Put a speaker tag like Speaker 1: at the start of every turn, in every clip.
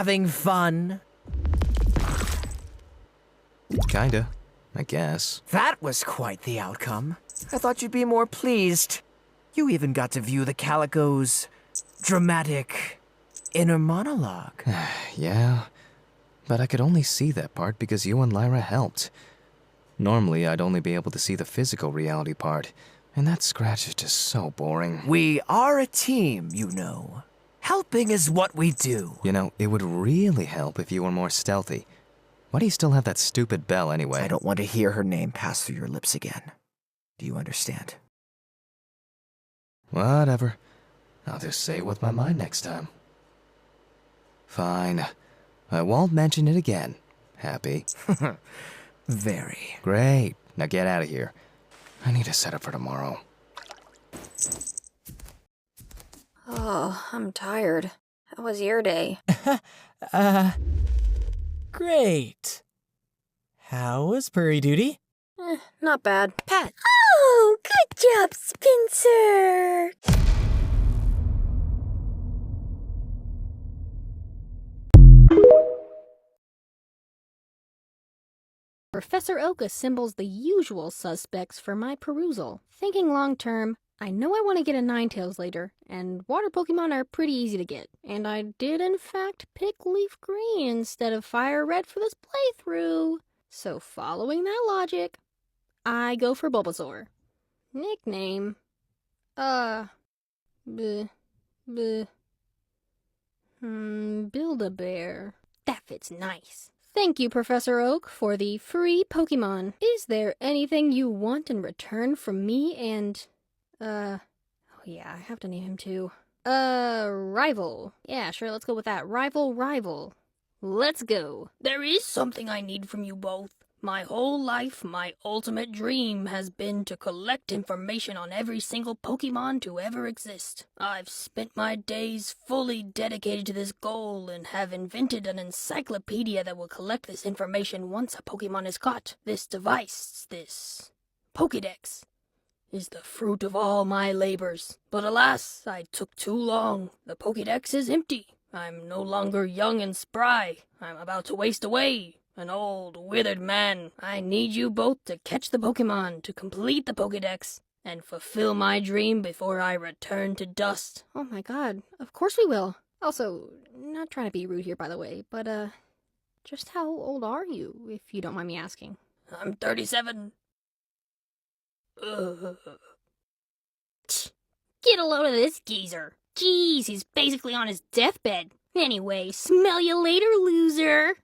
Speaker 1: having fun?
Speaker 2: Kinda, I guess.
Speaker 1: That was quite the outcome. I thought you'd be more pleased. You even got to view the Calico's dramatic inner monologue.
Speaker 2: Yeah, but I could only see that part because you and Lyra helped. Normally, I'd only be able to see the physical reality part, and that scratch is just so boring.
Speaker 1: We are a team, you know. Helping is what we do.
Speaker 2: You know, it would really help if you were more stealthy. Why do you still have that stupid bell anyway?
Speaker 1: I don't want to hear her name pass through your lips again. Do you understand?
Speaker 2: Whatever. I'll just say it with my mind next time. Fine. I won't mention it again. Happy?
Speaker 1: Very.
Speaker 2: Great. Now get out of here. I need to set up for tomorrow.
Speaker 3: Oh, I'm tired. How was your day?
Speaker 4: Great. How was Purry Duty?
Speaker 3: Not bad.
Speaker 4: Pat!
Speaker 3: Oh, good job, Spencer!
Speaker 5: Professor Oak assembles the usual suspects for my perusal. Thinking long term, I know I want to get a Ninetales later, and water Pokemon are pretty easy to get. And I did in fact pick Leaf Green instead of Fire Red for this playthrough. So following that logic, I go for Bulbasaur. Nickname? Build-A-Bear. That fits nice. Thank you, Professor Oak, for the free Pokemon. Is there anything you want in return from me and, oh yeah, I have to name him too. Rival. Yeah, sure, let's go with that. Rival. Let's go.
Speaker 6: There is something I need from you both. My whole life, my ultimate dream has been to collect information on every single Pokemon to ever exist. I've spent my days fully dedicated to this goal and have invented an encyclopedia that will collect this information once a Pokemon is caught. This device, this Pokédex, is the fruit of all my labors. But alas, I took too long. The Pokédex is empty. I'm no longer young and spry. I'm about to waste away. An old, withered man. I need you both to catch the Pokemon, to complete the Pokédex, and fulfill my dream before I return to dust.
Speaker 5: Oh my god, of course we will. Also, not trying to be rude here, by the way, but, just how old are you, if you don't mind me asking?
Speaker 6: I'm 37.
Speaker 5: Get a load of this geezer. Jeez, he's basically on his deathbed. Anyway, smell you later, loser.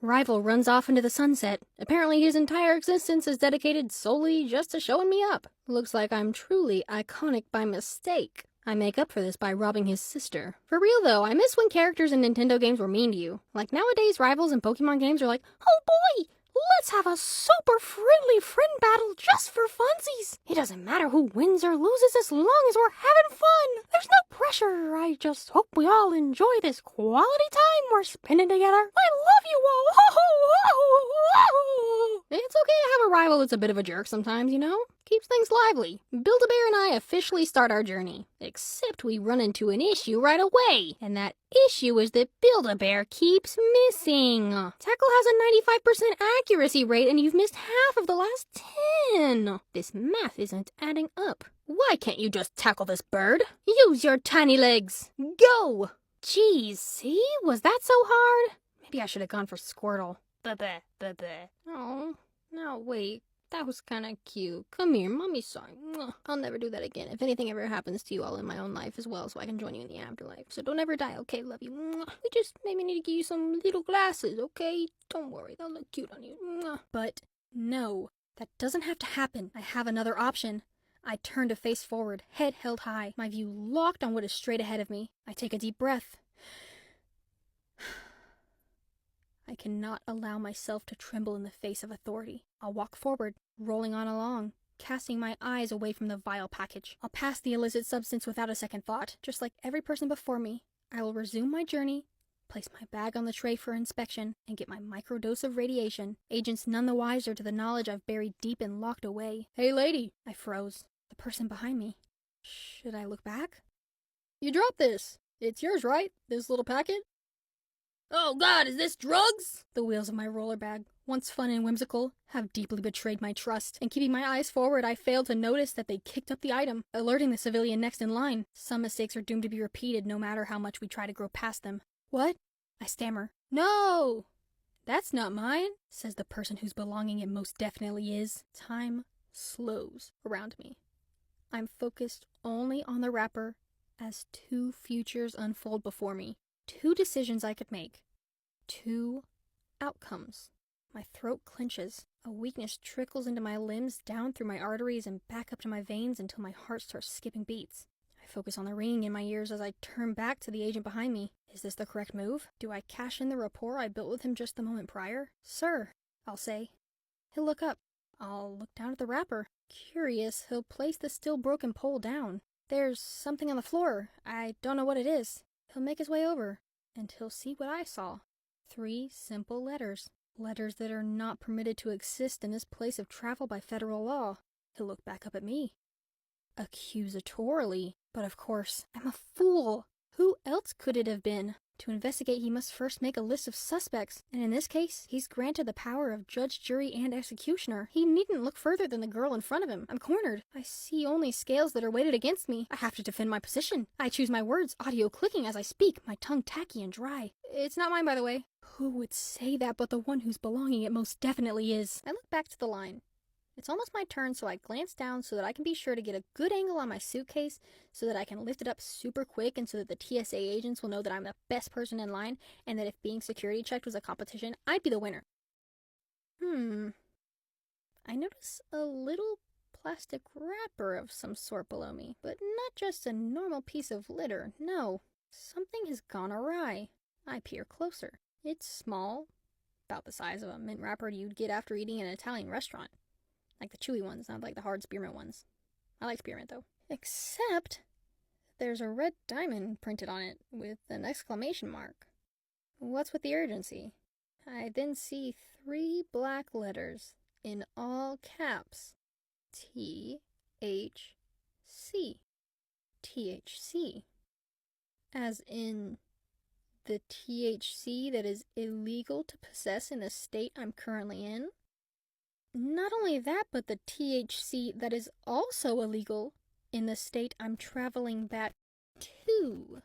Speaker 5: Rival runs off into the sunset. Apparently his entire existence is dedicated solely just to showing me up. Looks like I'm truly iconic by mistake. I make up for this by robbing his sister. For real though, I miss when characters in Nintendo games were mean to you. Like nowadays, rivals in Pokemon games are like, oh boy, let's have a super friendly friend battle just for funsies. It doesn't matter who wins or loses as long as we're having fun. There's no pressure. I just hope we all enjoy this quality time we're spending together. I love you all. It's okay to have a rival that's a bit of a jerk sometimes, you know? Keeps things lively. Build-A-Bear and I officially start our journey. Except we run into an issue right away. And that issue is that Build-A-Bear keeps missing. Tackle has a 95% accuracy rate and you've missed half of the last 10. This math isn't adding up. Why can't you just tackle this bird? Use your tiny legs. Go! Geez, see? Was that so hard? Maybe I should have gone for Squirtle. Oh, no, wait. That was kind of cute. Come here, mommy's sorry. I'll never do that again. If anything ever happens to you, I'll in my own life as well, so I can join you in the afterlife. So don't ever die, okay? Love you. We just maybe need to give you some little glasses, okay? Don't worry, they'll look cute on you. But no, that doesn't have to happen. I have another option. I turn to face forward, head held high, my view locked on what is straight ahead of me. I take a deep breath. I cannot allow myself to tremble in the face of authority. I'll walk forward, rolling on along, casting my eyes away from the vile package. I'll pass the illicit substance without a second thought. Just like every person before me, I will resume my journey, place my bag on the tray for inspection, and get my microdose of radiation. Agents none the wiser to the knowledge I've buried deep and locked away. Hey lady! I froze. The person behind me. Should I look back? You dropped this. It's yours, right? This little packet?
Speaker 6: Oh god, is this drugs?
Speaker 5: The wheels of my roller bag, once fun and whimsical, have deeply betrayed my trust. And keeping my eyes forward, I failed to notice that they kicked up the item, alerting the civilian next in line. Some mistakes are doomed to be repeated no matter how much we try to grow past them. What? I stammer. No! That's not mine, says the person whose belonging it most definitely is. Time slows around me. I'm focused only on the wrapper as two futures unfold before me. Two decisions I could make. Two outcomes. My throat clenches. A weakness trickles into my limbs, down through my arteries and back up to my veins until my heart starts skipping beats. I focus on the ringing in my ears as I turn back to the agent behind me. Is this the correct move? Do I cash in the rapport I built with him just the moment prior? Sir, I'll say. He'll look up. I'll look down at the wrapper. Curious, he'll place the still broken pole down. There's something on the floor. I don't know what it is. He'll make his way over, and he'll see what I saw. 3 simple letters. Letters that are not permitted to exist in this place of travel by federal law. He'll look back up at me. Accusatorily. But of course, I'm a fool. Who else could it have been? To investigate, he must first make a list of suspects, and in this case, he's granted the power of judge, jury, and executioner. He needn't look further than the girl in front of him. I'm cornered. I see only scales that are weighted against me. I have to defend my position. I choose my words, audio clicking as I speak, my tongue tacky and dry. It's not mine, by the way. Who would say that but the one whose belonging it most definitely is? I look back to the line. It's almost my turn, so I glance down so that I can be sure to get a good angle on my suitcase so that I can lift it up super quick and so that the TSA agents will know that I'm the best person in line and that if being security checked was a competition, I'd be the winner. I notice a little plastic wrapper of some sort below me, but not just a normal piece of litter, no. Something has gone awry. I peer closer. It's small, about the size of a mint wrapper you'd get after eating in an Italian restaurant. Like the chewy ones, not like the hard spearmint ones. I like spearmint, though. Except, there's a red diamond printed on it with an exclamation mark. What's with the urgency? I then see 3 black letters in all caps. THC. THC. As in the THC that is illegal to possess in the state I'm currently in? Not only that, but the THC that is also illegal in the state I'm traveling back to.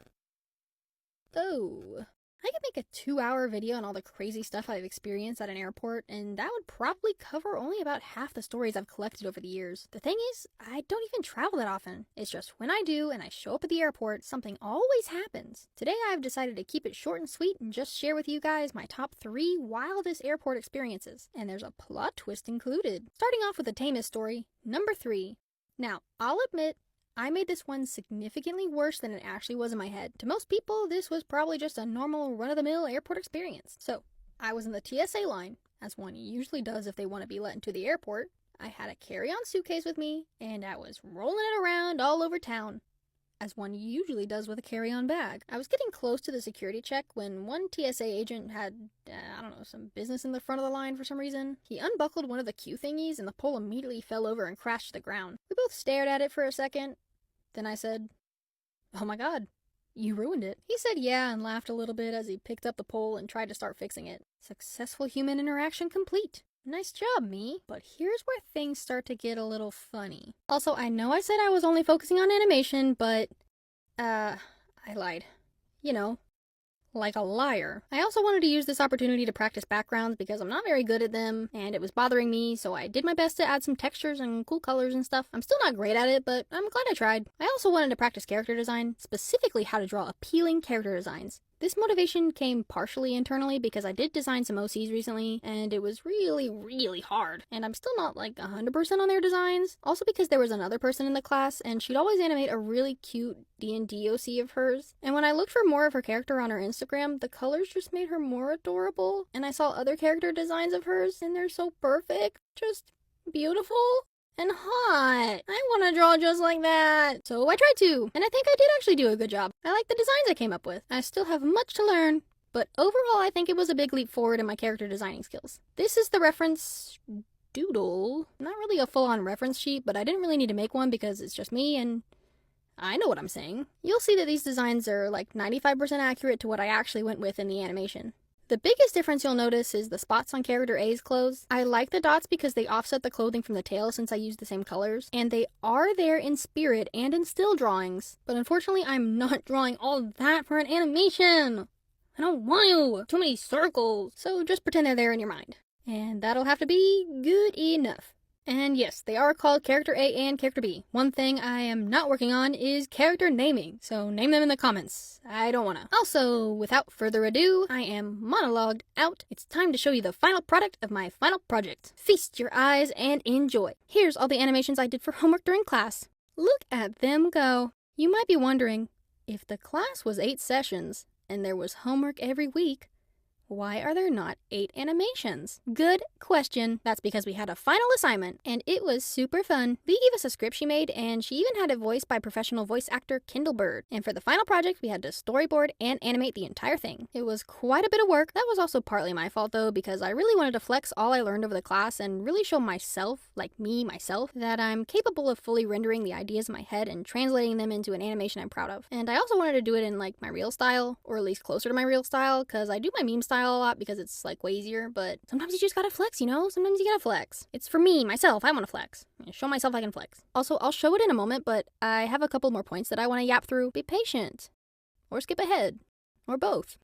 Speaker 5: Oh. I could make a 2-hour video on all the crazy stuff I've experienced at an airport, and that would probably cover only about half the stories I've collected over the years. The thing is, I don't even travel that often. It's just when I do and I show up at the airport, something always happens. Today I've decided to keep it short and sweet and just share with you guys my top 3 wildest airport experiences. And there's a plot twist included. Starting off with the tamest story, number 3. Now, I'll admit, I made this one significantly worse than it actually was in my head. To most people, this was probably just a normal run-of-the-mill airport experience. So, I was in the TSA line, as one usually does if they want to be let into the airport. I had a carry-on suitcase with me, and I was rolling it around all over town, as one usually does with a carry-on bag. I was getting close to the security check when one TSA agent had, some business in the front of the line for some reason. He unbuckled one of the queue thingies, and the pole immediately fell over and crashed to the ground. We both stared at it for a second. Then I said, "Oh my god, you ruined it." He said yeah and laughed a little bit as he picked up the pole and tried to start fixing it. Successful human interaction complete. Nice job, me. But here's where things start to get a little funny. Also, I know I said I was only focusing on animation, but, I lied. You know, like a liar. I also wanted to use this opportunity to practice backgrounds because I'm not very good at them, and it was bothering me, so I did my best to add some textures and cool colors and stuff. I'm still not great at it, but I'm glad I tried. I also wanted to practice character design, specifically how to draw appealing character designs. This motivation came partially internally because I did design some OCs recently, and it was really hard. And I'm still not like 100% on their designs. Also because there was another person in the class, and she'd always animate a really cute D&D OC of hers. And when I looked for more of her character on her Instagram, the colors just made her more adorable. And I saw other character designs of hers, and they're so perfect. Just beautiful. And hot. I want to draw just like that. So I tried to, and I think I did actually do a good job. I like the designs I came up with. I still have much to learn, but overall I think it was a big leap forward in my character designing skills. This is the reference doodle. Not really a full-on reference sheet, but I didn't really need to make one because it's just me and I know what I'm saying. You'll see that these designs are like 95% accurate to what I actually went with in the animation. The biggest difference you'll notice is the spots on character A's clothes. I like the dots because they offset the clothing from the tail since I use the same colors, and they are there in spirit and in still drawings. But unfortunately, I'm not drawing all that for an animation. I don't want to. Too many circles. So just pretend they're there in your mind. And that'll have to be good enough. And yes, they are called Character A and Character B. One thing I am not working on is character naming, so name them in the comments. I don't wanna. Also, without further ado, I am monologued out. It's time to show you the final product of my final project. Feast your eyes and enjoy. Here's all the animations I did for homework during class. Look at them go. You might be wondering, if the class was 8 sessions and there was homework every week, why are there not 8 animations? Good question. That's because we had a final assignment, and it was super fun. Lee gave us a script she made, and she even had it voiced by professional voice actor Kindlebird. And for the final project, we had to storyboard and animate the entire thing. It was quite a bit of work. That was also partly my fault, though, because I really wanted to flex all I learned over the class and really show myself, like me, myself, that I'm capable of fully rendering the ideas in my head and translating them into an animation I'm proud of. And I also wanted to do it in, like, my real style, or at least closer to my real style, because I do my meme style a lot because it's like way easier, but sometimes you just gotta flex, you know? Sometimes you gotta flex. It's for me, myself, I wanna flex. Show myself I can flex. Also, I'll show it in a moment, but I have a couple more points that I wanna yap through. Be patient. Or skip ahead. Or both.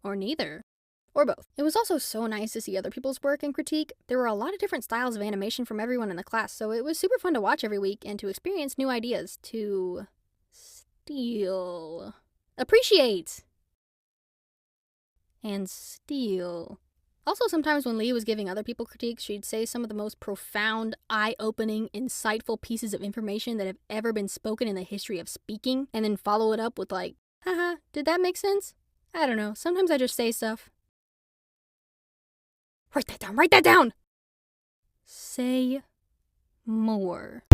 Speaker 5: Or neither. Or both. It was also so nice to see other people's work and critique. There were a lot of different styles of animation from everyone in the class, so it was super fun to watch every week and to experience new ideas, to steal. Appreciate. And steal. Also, sometimes when Lee was giving other people critiques, she'd say some of the most profound, eye-opening, insightful pieces of information that have ever been spoken in the history of speaking, and then follow it up with like, haha, did that make sense? I don't know, sometimes I just say stuff. Write that down, write that down! Say more.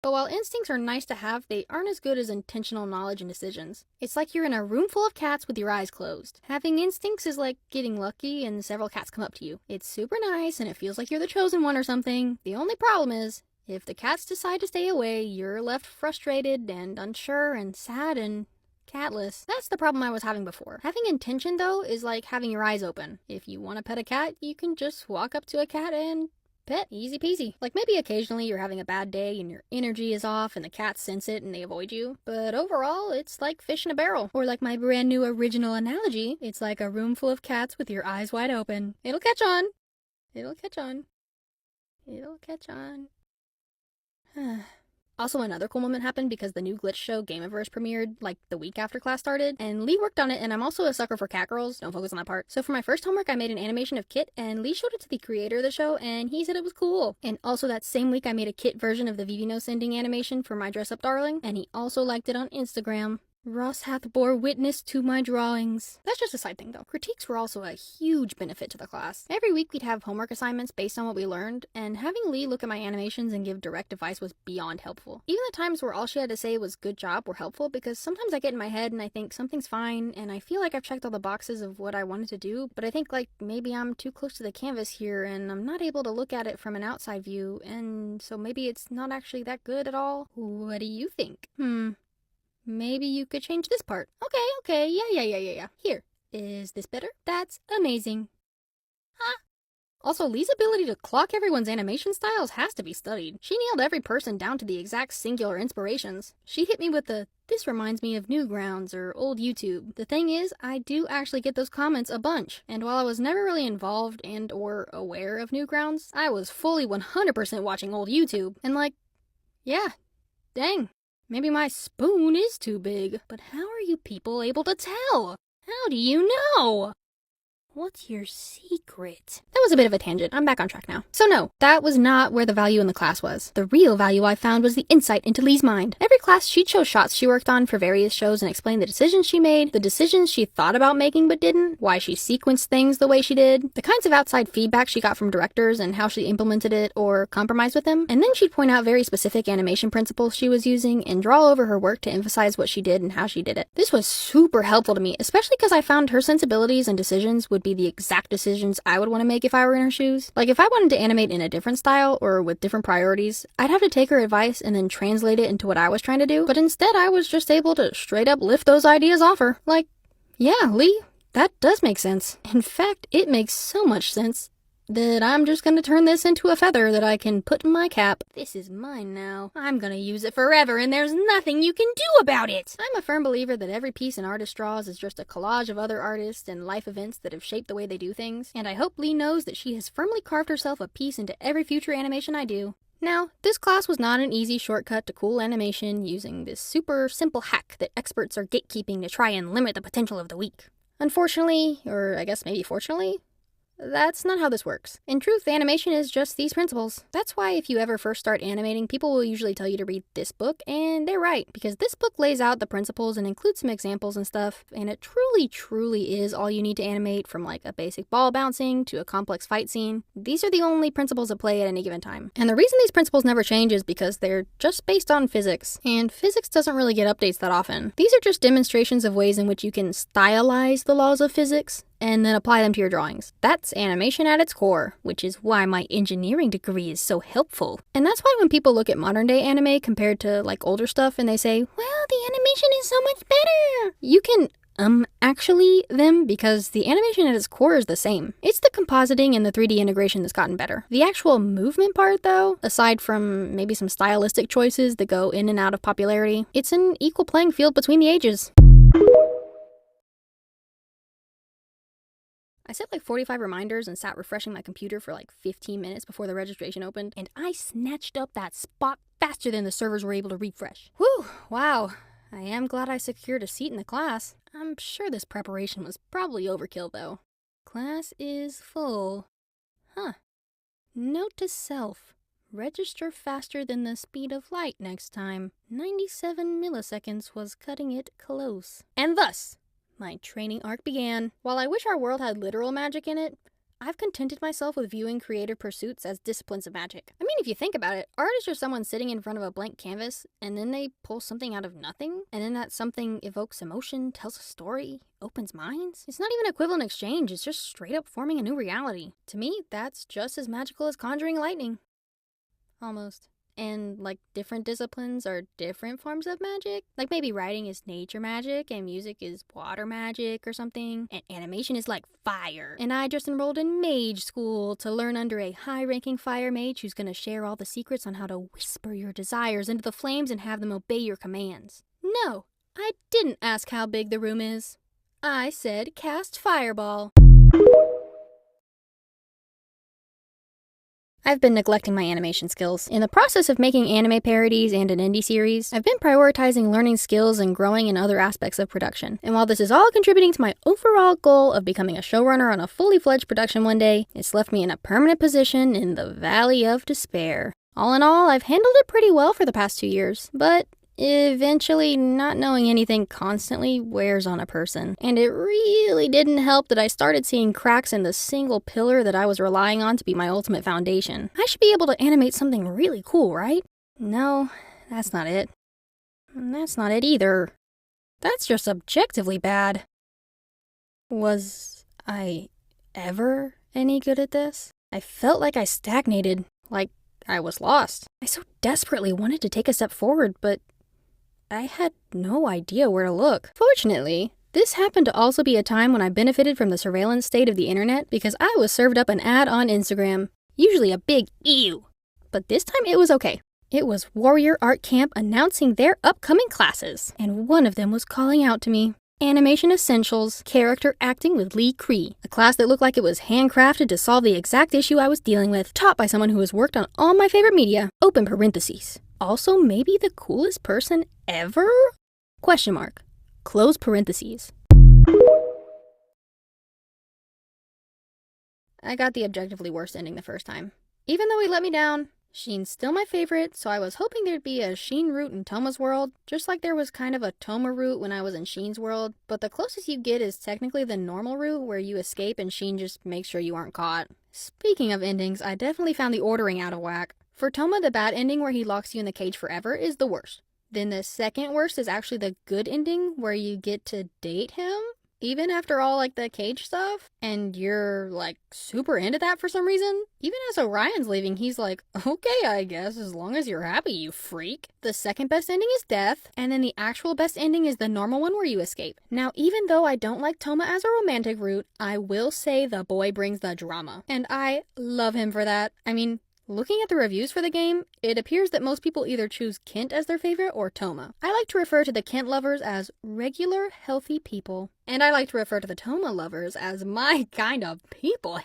Speaker 5: But while instincts are nice to have, they aren't as good as intentional knowledge and decisions. It's like you're in a room full of cats with your eyes closed. Having instincts is like getting lucky and several cats come up to you. It's super nice and it feels like you're the chosen one or something. The only problem is, if the cats decide to stay away, you're left frustrated and unsure and sad and catless. That's the problem I was having before. Having intention, though, is like having your eyes open. If you want to pet a cat, you can just walk up to a cat and pet. Easy peasy. Like maybe occasionally you're having a bad day and your energy is off and the cats sense it and they avoid you. But overall, it's like fish in a barrel. Or like my brand new original analogy, it's like a room full of cats with your eyes wide open. It'll catch on. It'll catch on. It'll catch on. Also, another cool moment happened because the new glitch show Gameverse premiered like the week after class started, and Lee worked on it, and I'm also a sucker for cat girls. Don't focus on that part. So for my first homework, I made an animation of Kit, and Lee showed it to the creator of the show, and he said it was cool. And also that same week, I made a Kit version of the Vivino sending animation for my dress up darling, and he also liked it on Instagram. Ross hath bore witness to my drawings. That's just a side thing though. Critiques were also a huge benefit to the class. Every week we'd have homework assignments based on what we learned, and having Lee look at my animations and give direct advice was beyond helpful. Even the times where all she had to say was good job were helpful, because sometimes I get in my head and I think something's fine and I feel like I've checked all the boxes of what I wanted to do, but I think like maybe I'm too close to the canvas here and I'm not able to look at it from an outside view, and so maybe it's not actually that good at all. What do you think? Maybe you could change this part. Okay, yeah. Here, is this better? That's amazing. Also, Lee's ability to clock everyone's animation styles has to be studied. She nailed every person down to the exact singular inspirations. She hit me with the, this reminds me of Newgrounds or old YouTube. The thing is, I do actually get those comments a bunch, and while I was never really involved and or aware of Newgrounds, I was fully 100% watching old YouTube. And like, yeah, dang. Maybe my spoon is too big, but how are you people able to tell? How do you know? What's your secret? That was a bit of a tangent. I'm back on track now. So no, that was not where the value in the class was. The real value I found was the insight into Lee's mind. Every class she'd show shots she worked on for various shows and explain the decisions she made, the decisions she thought about making but didn't, why she sequenced things the way she did, the kinds of outside feedback she got from directors and how she implemented it or compromised with them. And then she'd point out very specific animation principles she was using and draw over her work to emphasize what she did and how she did it. This was super helpful to me, especially because I found her sensibilities and decisions would be the exact decisions I would want to make if I were in her shoes. Like, if I wanted to animate in a different style or with different priorities, I'd have to take her advice and then translate it into what I was trying to do. But instead, I was just able to straight up lift those ideas off her. Like, yeah, Lee, that does make sense. In fact, it makes so much sense that I'm just gonna turn this into a feather that I can put in my cap. This is mine now. I'm gonna use it forever, and there's nothing you can do about it! I'm a firm believer that every piece an artist draws is just a collage of other artists and life events that have shaped the way they do things, and I hope Lee knows that she has firmly carved herself a piece into every future animation I do. Now, this class was not an easy shortcut to cool animation using this super simple hack that experts are gatekeeping to try and limit the potential of the weak. Unfortunately, or I guess maybe fortunately, that's not how this works. In truth, animation is just these principles. That's why if you ever first start animating, people will usually tell you to read this book, and they're right, because this book lays out the principles and includes some examples and stuff, and it truly is all you need to animate, from like a basic ball bouncing to a complex fight scene. These are the only principles at play at any given time. And the reason these principles never change is because they're just based on physics, and physics doesn't really get updates that often. These are just demonstrations of ways in which you can stylize the laws of physics and then apply them to your drawings. That's animation at its core, which is why my engineering degree is so helpful. And that's why when people look at modern day anime compared to like older stuff and they say, well, the animation is so much better, you can actually them, because the animation at its core is the same. It's the compositing and the 3D integration that's gotten better. The actual movement part though, aside from maybe some stylistic choices that go in and out of popularity, it's an equal playing field between the ages. I set like 45 reminders and sat refreshing my computer for like 15 minutes before the registration opened, and I snatched up that spot faster than the servers were able to refresh. Whew, wow. I am glad I secured a seat in the class. I'm sure this preparation was probably overkill though. Class is full. Huh. Note to self. Register faster than the speed of light next time. 97 milliseconds was cutting it close. And thus, my training arc began. While I wish our world had literal magic in it, I've contented myself with viewing creative pursuits as disciplines of magic. I mean, if you think about it, art is just someone sitting in front of a blank canvas, and then they pull something out of nothing, and then that something evokes emotion, tells a story, opens minds. It's not even equivalent exchange, it's just straight up forming a new reality. To me, that's just as magical as conjuring lightning. Almost. And, like, different disciplines are different forms of magic. Like, maybe writing is nature magic, and music is water magic or something, and animation is like fire. And I just enrolled in mage school to learn under a high-ranking fire mage who's gonna share all the secrets on how to whisper your desires into the flames and have them obey your commands. No, I didn't ask how big the room is. I said cast fireball. I've been neglecting my animation skills. In the process of making anime parodies and an indie series, I've been prioritizing learning skills and growing in other aspects of production. And while this is all contributing to my overall goal of becoming a showrunner on a fully fledged production one day, it's left me in a permanent position in the Valley of Despair. All in all, I've handled it pretty well for the past 2 years, but eventually, not knowing anything constantly wears on a person. And it really didn't help that I started seeing cracks in the single pillar that I was relying on to be my ultimate foundation. I should be able to animate something really cool, right? No, that's not it. And that's not it either. That's just objectively bad. Was I ever any good at this? I felt like I stagnated, like I was lost. I so desperately wanted to take a step forward, but I had no idea where to look. Fortunately, this happened to also be a time when I benefited from the surveillance state of the internet because I was served up an ad on Instagram. Usually a big ew. But this time it was okay. It was Warrior Art Camp announcing their upcoming classes, and one of them was calling out to me. Animation Essentials, Character Acting with Lee Cree, a class that looked like it was handcrafted to solve the exact issue I was dealing with, taught by someone who has worked on all my favorite media, open parentheses. Also maybe the coolest person ever? Question mark. Close parentheses. I got the objectively worst ending the first time. Even though he let me down, Sheen's still my favorite, so I was hoping there'd be a Sheen route in Toma's world, just like there was kind of a Toma route when I was in Sheen's world, but the closest you get is technically the normal route where you escape and Sheen just makes sure you aren't caught. Speaking of endings, I definitely found the ordering out of whack. For Toma, the bad ending where he locks you in the cage forever is the worst. Then the second worst is actually the good ending where you get to date him. even after all, like, the cage stuff, and you're, like, super into that for some reason. Even as Orion's leaving, he's like, okay, I guess, as long as you're happy, you freak. The second best ending is death, and then the actual best ending is the normal one where you escape. Now, even though I don't like Toma as a romantic route, I will say the boy brings the drama, and I love him for that. I mean, looking at the reviews for the game, it appears that most people either choose Kent as their favorite or Toma. I like to refer to the Kent lovers as regular, healthy people. And I like to refer to the Toma lovers as my kind of people.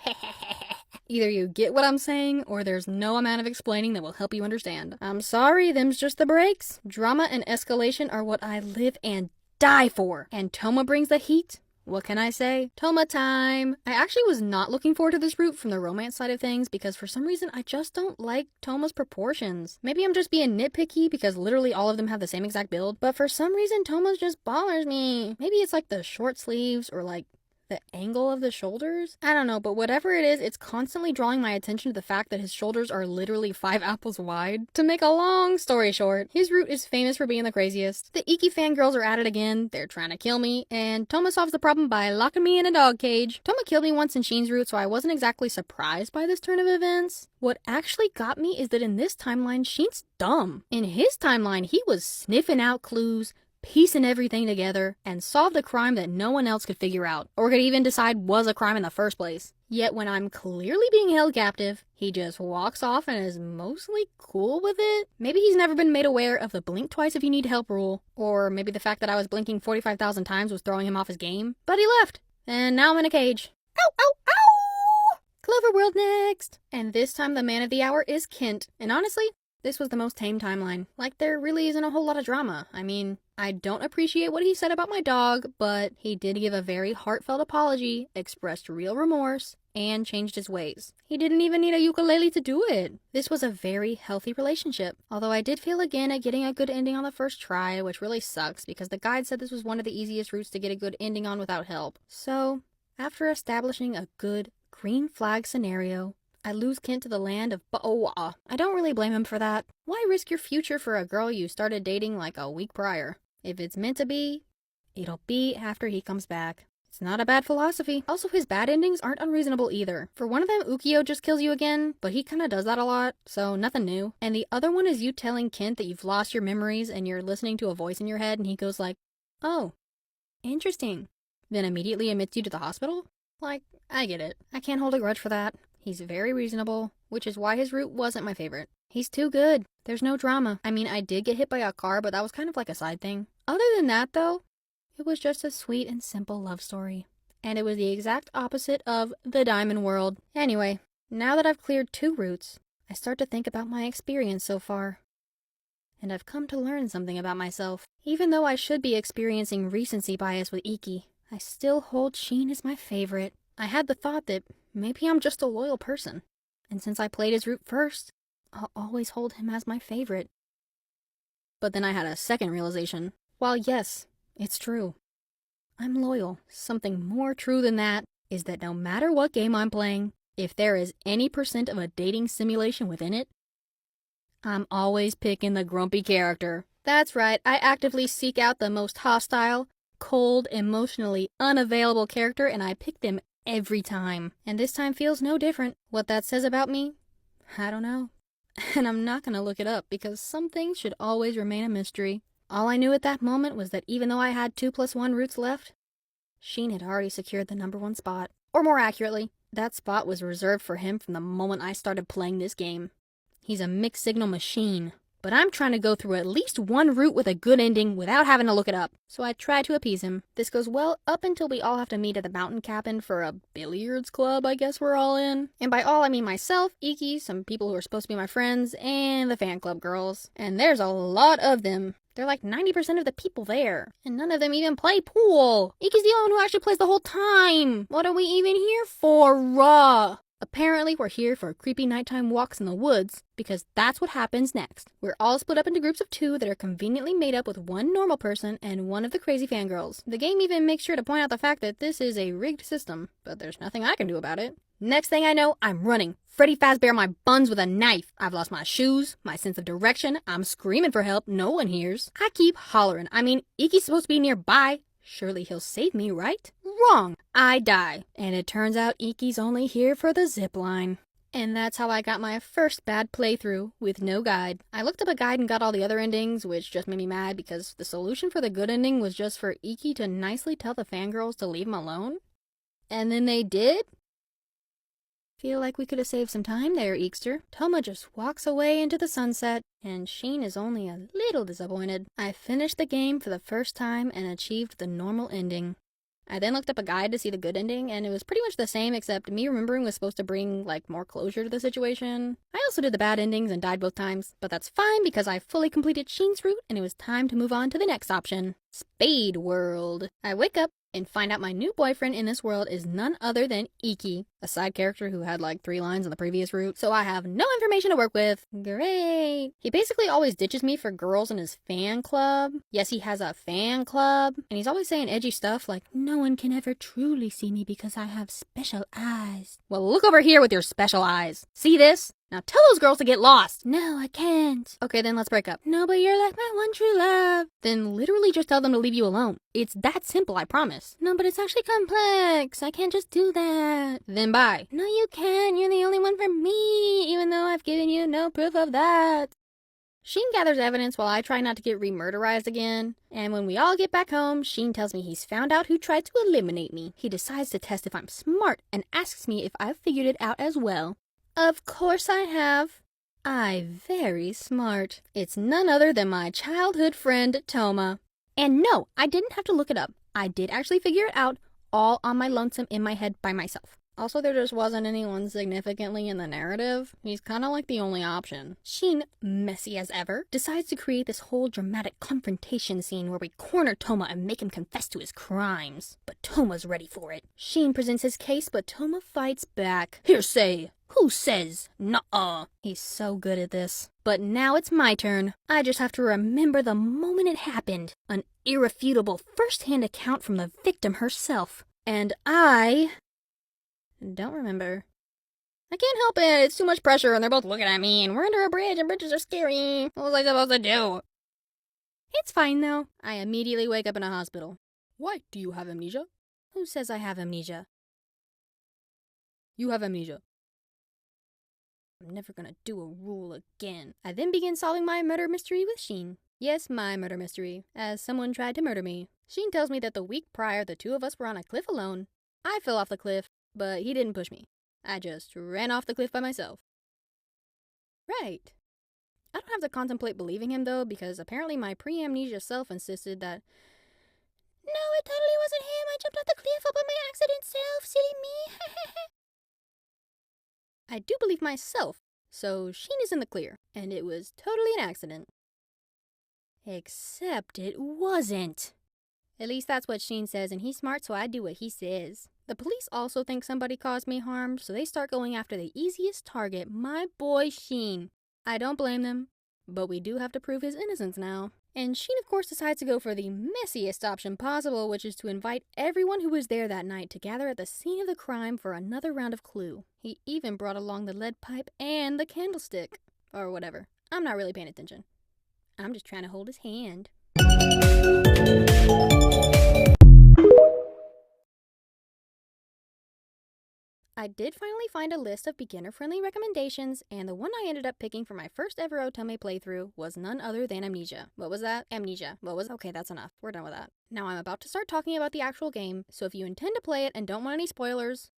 Speaker 5: Either you get what I'm saying, or there's no amount of explaining that will help you understand. I'm sorry, them's just the breaks. Drama and escalation are what I live and die for. And Toma brings the heat. What can I say? Toma time! I actually was not looking forward to this route from the romance side of things because for some reason I just don't like Toma's proportions. Maybe I'm just being nitpicky because literally all of them have the same exact build, but for some reason Toma's just bothers me. Maybe it's like the short sleeves or like the angle of the shoulders? I don't know, but whatever it is, it's constantly drawing my attention to the fact that his shoulders are literally 5 apples wide. To make a long story short, his route is famous for being the craziest. The Iki fangirls are at it again, they're trying to kill me, and Toma solves the problem by locking me in a dog cage. Toma killed me once in Sheen's route, so I wasn't exactly surprised by this turn of events. What actually got me is that in this timeline, Sheen's dumb. In his timeline, he was sniffing out clues, piecing everything together, and solved a crime that no one else could figure out, or could even decide was a crime in the first place. Yet when I'm clearly being held captive, he just walks off and is mostly cool with it. Maybe he's never been made aware of the blink twice if you need help rule, or maybe the fact that I was blinking 45,000 times was throwing him off his game. But he left, and now I'm in a cage. Ow, ow, ow! Cloverworld next! And this time the man of the hour is Kent, and honestly, this was the most tame timeline. Like, there really isn't a whole lot of drama. I mean, I don't appreciate what he said about my dog, but he did give a very heartfelt apology, expressed real remorse, and changed his ways. He didn't even need a ukulele to do it. This was a very healthy relationship. Although I did fail again at getting a good ending on the first try, which really sucks because the guide said this was one of the easiest routes to get a good ending on without help. So, after establishing a good green flag scenario, I lose Kent to the land of Ba'oa. I don't really blame him for that. Why risk your future for a girl you started dating like a week prior? If it's meant to be, it'll be after he comes back. It's not a bad philosophy. Also, his bad endings aren't unreasonable either. For one of them, Ukyo just kills you again, but he kinda does that a lot, so nothing new. And the other one is you telling Kent that you've lost your memories and you're listening to a voice in your head and he goes like, oh, interesting. Then immediately admits you to the hospital? Like, I get it. I can't hold a grudge for that. He's very reasonable, which is why his route wasn't my favorite. He's too good. There's no drama. I mean, I did get hit by a car, but that was kind of like a side thing. Other than that, though, it was just a sweet and simple love story. And it was the exact opposite of the Diamond World. Anyway, now that I've cleared 2 routes, I start to think about my experience so far. And I've come to learn something about myself. Even though I should be experiencing recency bias with Iki, I still hold Sheen as my favorite. I had the thought that maybe I'm just a loyal person, and since I played his route first, I'll always hold him as my favorite. But then I had a second realization. While yes, it's true, I'm loyal. Something more true than that is that no matter what game I'm playing, if there is any % of a dating simulation within it, I'm always picking the grumpy character. That's right, I actively seek out the most hostile, cold, emotionally unavailable character, and I pick them every time. And this time feels no different. What that says about me, I don't know. And I'm not gonna look it up because some things should always remain a mystery. All I knew at that moment was that even though I had 2+1 routes left, Sheen had already secured the #1 spot. Or more accurately, that spot was reserved for him from the moment I started playing this game. He's a mixed signal machine. But I'm trying to go through at least one route with a good ending without having to look it up. So I try to appease him. This goes well up until we all have to meet at the mountain cabin for a billiards club I guess we're all in. And by all I mean myself, Iki, some people who are supposed to be my friends, and the fan club girls. And there's a lot of them. They're like 90% of the people there. And none of them even play pool. Iki's the only one who actually plays the whole time. What are we even here for? Apparently, we're here for creepy nighttime walks in the woods, because that's what happens next. We're all split up into groups of 2 that are conveniently made up with one normal person and one of the crazy fangirls. The game even makes sure to point out the fact that this is a rigged system, but there's nothing I can do about it. Next thing I know, I'm running. Freddy Fazbear my buns with a knife. I've lost my shoes, my sense of direction. I'm screaming for help. No one hears. I keep hollering. I mean, Iki's supposed to be nearby. Surely he'll save me, right? Wrong! I die. And it turns out Iki's only here for the zipline. And that's how I got my first bad playthrough with no guide. I looked up a guide and got all the other endings, which just made me mad because the solution for the good ending was just for Iki to nicely tell the fangirls to leave him alone. And then they did? Feel like we could have saved some time there, Eekster. Toma just walks away into the sunset, and Sheen is only a little disappointed. I finished the game for the first time and achieved the normal ending. I then looked up a guide to see the good ending, and it was pretty much the same, except me remembering was supposed to bring, more closure to the situation. I also did the bad endings and died both times, but that's fine because I fully completed Sheen's route, and it was time to move on to the next option. Spade World. I wake up and find out my new boyfriend in this world is none other than Iki, a side character who had 3 lines in the previous route, so I have no information to work with. Great. He basically always ditches me for girls in his fan club. Yes, he has a fan club, and he's always saying edgy stuff like, no one can ever truly see me because I have special eyes. Well, look over here with your special eyes. See this? Now tell those girls to get lost. No, I can't. Okay, then let's break up. No, but you're like my one true love. Then literally just tell them to leave you alone. It's that simple, I promise. No, but it's actually complex. I can't just do that. Then bye. No, you can. You're the only one for me, even though I've given you no proof of that. Sheen gathers evidence while I try not to get re-murderized again. And when we all get back home, Sheen tells me he's found out who tried to eliminate me. He decides to test if I'm smart and asks me if I've figured it out as well. Of course I have. Very smart. It's none other than my childhood friend, Toma. And no, I didn't have to look it up. I did actually figure it out all on my lonesome in my head by myself. Also, there just wasn't anyone significantly in the narrative. He's kind of like the only option. Sheen, messy as ever, decides to create this whole dramatic confrontation scene where we corner Toma and make him confess to his crimes. But Toma's ready for it. Sheen presents his case, but Toma fights back. Hearsay! Who says? Nuh-uh. He's so good at this. But now it's my turn. I just have to remember the moment it happened. An irrefutable first-hand account from the victim herself. And I don't remember. I can't help it. It's too much pressure and they're both looking at me and we're under a bridge and bridges are scary. What was I supposed to do? It's fine though. I immediately wake up in a hospital. Why? Do you have amnesia? Who says I have amnesia? You have amnesia. I'm never gonna do a rule again. I then begin solving my murder mystery with Sheen. Yes, my murder mystery, as someone tried to murder me. Sheen tells me that the week prior, the two of us were on a cliff alone. I fell off the cliff, but he didn't push me. I just ran off the cliff by myself. Right. I don't have to contemplate believing him, though, because apparently my pre-amnesia self insisted that, no, it totally wasn't him. I jumped off the cliff all by my accident self. Silly me. I do believe myself, so Sheen is in the clear, and it was totally an accident. Except it wasn't. At least that's what Sheen says, and he's smart, so I do what he says. The police also think somebody caused me harm, so they start going after the easiest target, my boy Sheen. I don't blame them, but we do have to prove his innocence now. And Sheen, of course, decides to go for the messiest option possible, which is to invite everyone who was there that night to gather at the scene of the crime for another round of Clue. He even brought along the lead pipe and the candlestick. Or whatever. I'm not really paying attention. I'm just trying to hold his hand. I did finally find a list of beginner-friendly recommendations, and the one I ended up picking for my first ever Otome playthrough was none other than Amnesia. What was that? Amnesia. Okay, that's enough. We're done with that. Now I'm about to start talking about the actual game, so if you intend to play it and don't want any spoilers,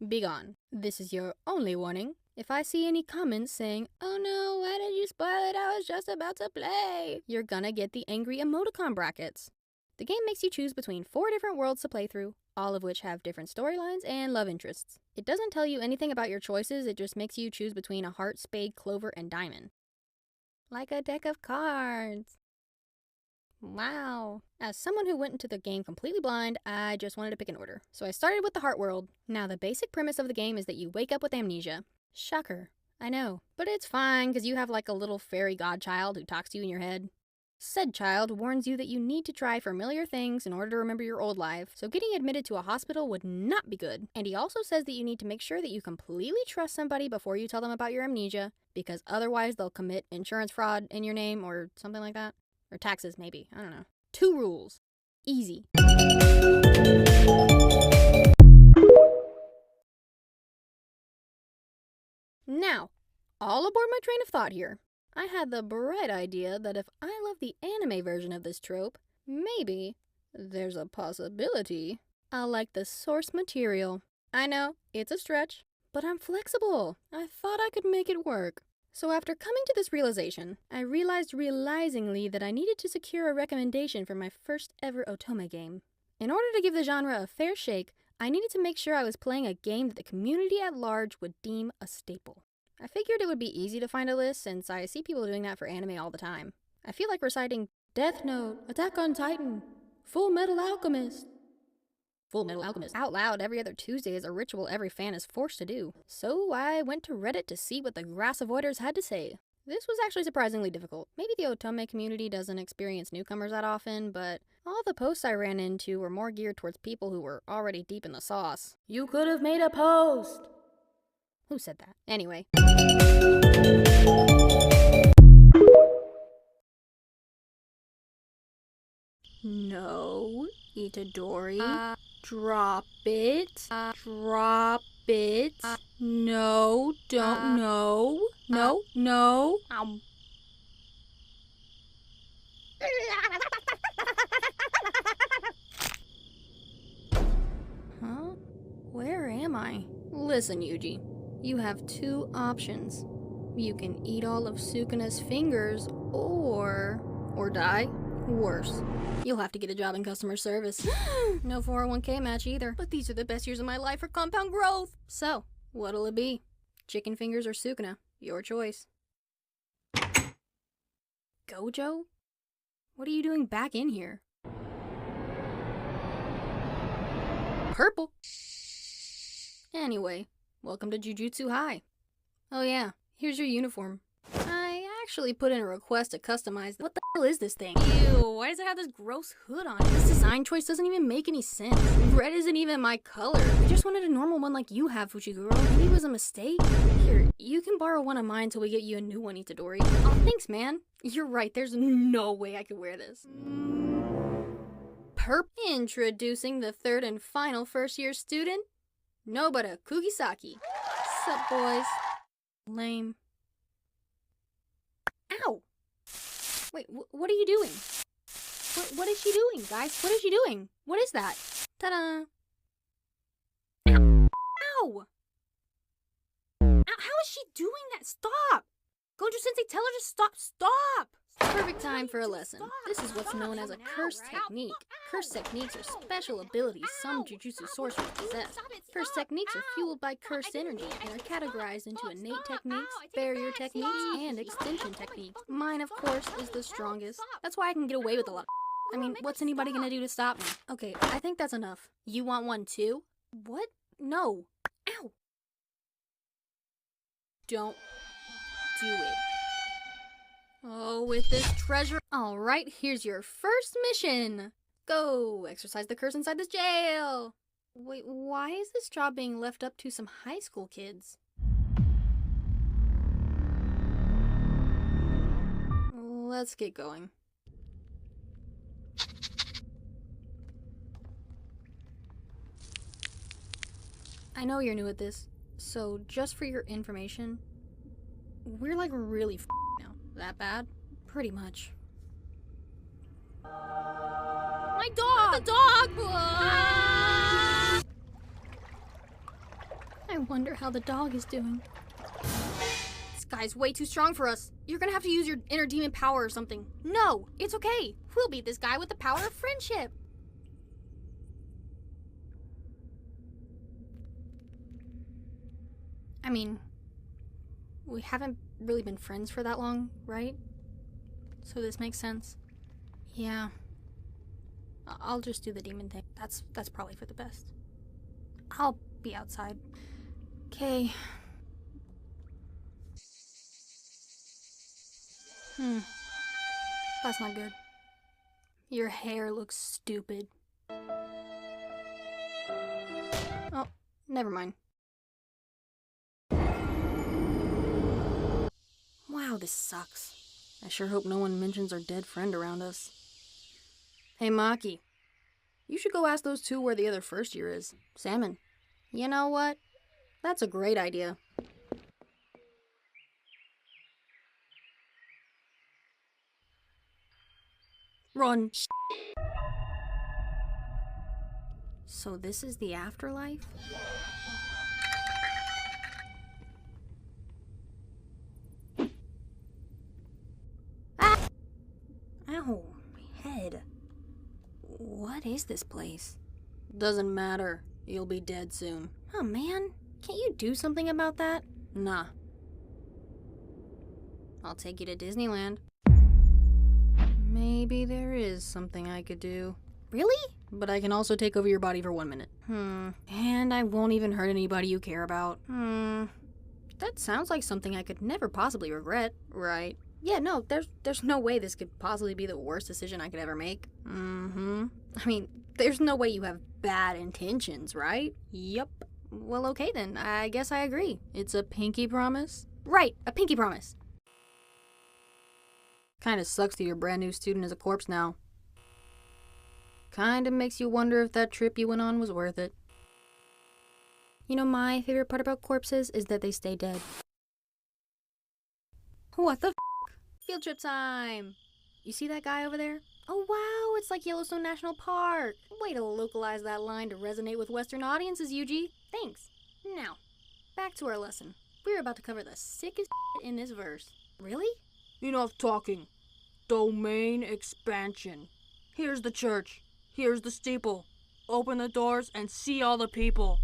Speaker 5: be gone. This is your only warning. If I see any comments saying, oh no, why did you spoil it? I was just about to play, you're gonna get the angry emoticon brackets. The game makes you choose between 4 different worlds to play through, all of which have different storylines and love interests. It doesn't tell you anything about your choices, it just makes you choose between a heart, spade, clover, and diamond. Like a deck of cards. Wow. As someone who went into the game completely blind, I just wanted to pick an order. So I started with the heart world. Now the basic premise of the game is that you wake up with amnesia. Shocker. I know. But it's fine, because you have like a little fairy godchild who talks to you in your head. Said child warns you that you need to try familiar things in order to remember your old life, so getting admitted to a hospital would not be good. And he also says that you need to make sure that you completely trust somebody before you tell them about your amnesia, because otherwise they'll commit insurance fraud in your name or something like that. Or taxes, maybe. I don't know. 2 rules. Easy. Now, all aboard my train of thought here. I had the bright idea that if I love the anime version of this trope, maybe there's a possibility I'll like the source material. I know, it's a stretch, but I'm flexible. I thought I could make it work. So after coming to this realization, I realized realizingly that I needed to secure a recommendation for my first ever otome game. In order to give the genre a fair shake, I needed to make sure I was playing a game that the community at large would deem a staple. I figured it would be easy to find a list since I see people doing that for anime all the time. I feel like reciting Death Note, Attack on Titan, Full Metal Alchemist out loud every other Tuesday is a ritual every fan is forced to do. So I went to Reddit to see what the grass avoiders had to say. This was actually surprisingly difficult. Maybe the otome community doesn't experience newcomers that often, but all the posts I ran into were more geared towards people who were already deep in the sauce. You could have made a post! Who said that? Anyway. No, Itadori. Drop it. Drop it. No, don't. No. No, no. Huh? Where am I? Listen, Yuji. You have two options. You can eat all of Sukuna's fingers, or die. Worse. You'll have to get a job in customer service. No 401k match either. But these are the best years of my life for compound growth. So, what'll it be? Chicken fingers or Sukuna? Your choice. Gojo? What are you doing back in here? Purple? Anyway, welcome to Jujutsu High. Oh yeah, here's your uniform. I actually put in a request to customize. What the hell is this thing? Ew, why does it have this gross hood on it? This design choice doesn't even make any sense. Red isn't even my color. I just wanted a normal one like you have, Fushiguro. Maybe it was a mistake? Here, you can borrow one of mine till we get you a new one, Itadori. Oh, thanks, man. You're right, there's no way I could wear this. Introducing the third and final first-year student, Nobara Kugisaki. Sup, boys? Lame. Ow! Wait, what are you doing? What is she doing, guys? What is she doing? What is that? Ta-da! Ow! How is she doing that? Stop! Gojo-sensei, tell her to stop! Stop! Perfect time for a lesson. This is what's known as a curse technique. Curse techniques are special abilities some jujutsu sorcerers possess. Curse techniques are fueled by cursed energy and are categorized into innate techniques, barrier techniques, and extension techniques. Mine, of course, is the strongest. That's why I can get away with a lot. I mean, what's anybody gonna do to stop me? Okay, I think that's enough. You want one too? What? No. Ow! Don't do it. Oh, with this treasure. Alright, here's your first mission. Go exercise the curse inside this jail. Wait, why is this job being left up to some high school kids? Let's get going. I know you're new at this, so just for your information, we're like really now. That bad? Pretty much. My dog! Not the dog! Ah! I wonder how the dog is doing. This guy's way too strong for us. You're gonna have to use your inner demon power or something. No, it's okay. We'll beat this guy with the power of friendship. I mean, we haven't really been friends for that long, right? So this makes sense. Yeah. I'll just do the demon thing. That's probably for the best. I'll be outside. Okay. That's not good. Your hair looks stupid. Oh, never mind. Wow, this sucks. I sure hope no one mentions our dead friend around us. Hey, Maki. You should go ask those two where the other first year is. Salmon. You know what? That's a great idea. Run. So this is the afterlife? Ah! Ow, my head. What is this place? Doesn't matter. You'll be dead soon. Oh man, can't you do something about that? Nah. I'll take you to Disneyland. Maybe there is something I could do. Really? But I can also take over your body for 1 minute. And I won't even hurt anybody you care about. That sounds like something I could never possibly regret, right? Yeah, no, there's no way this could possibly be the worst decision I could ever make. I mean, there's no way you have bad intentions, right? Yup. Well, okay then. I guess I agree. It's a pinky promise? Right, a pinky promise. Kinda sucks that your brand new student is a corpse now. Kinda makes you wonder if that trip you went on was worth it. You know, my favorite part about corpses is that they stay dead. What the f***? Field trip time! You see that guy over there? Oh wow, it's like Yellowstone National Park! Way to localize that line to resonate with Western audiences, Yuji. Thanks. Now, back to our lesson. We're about to cover the sickest in this verse. Really?
Speaker 7: Enough talking. Domain expansion. Here's the church. Here's the steeple. Open the doors and see all the people.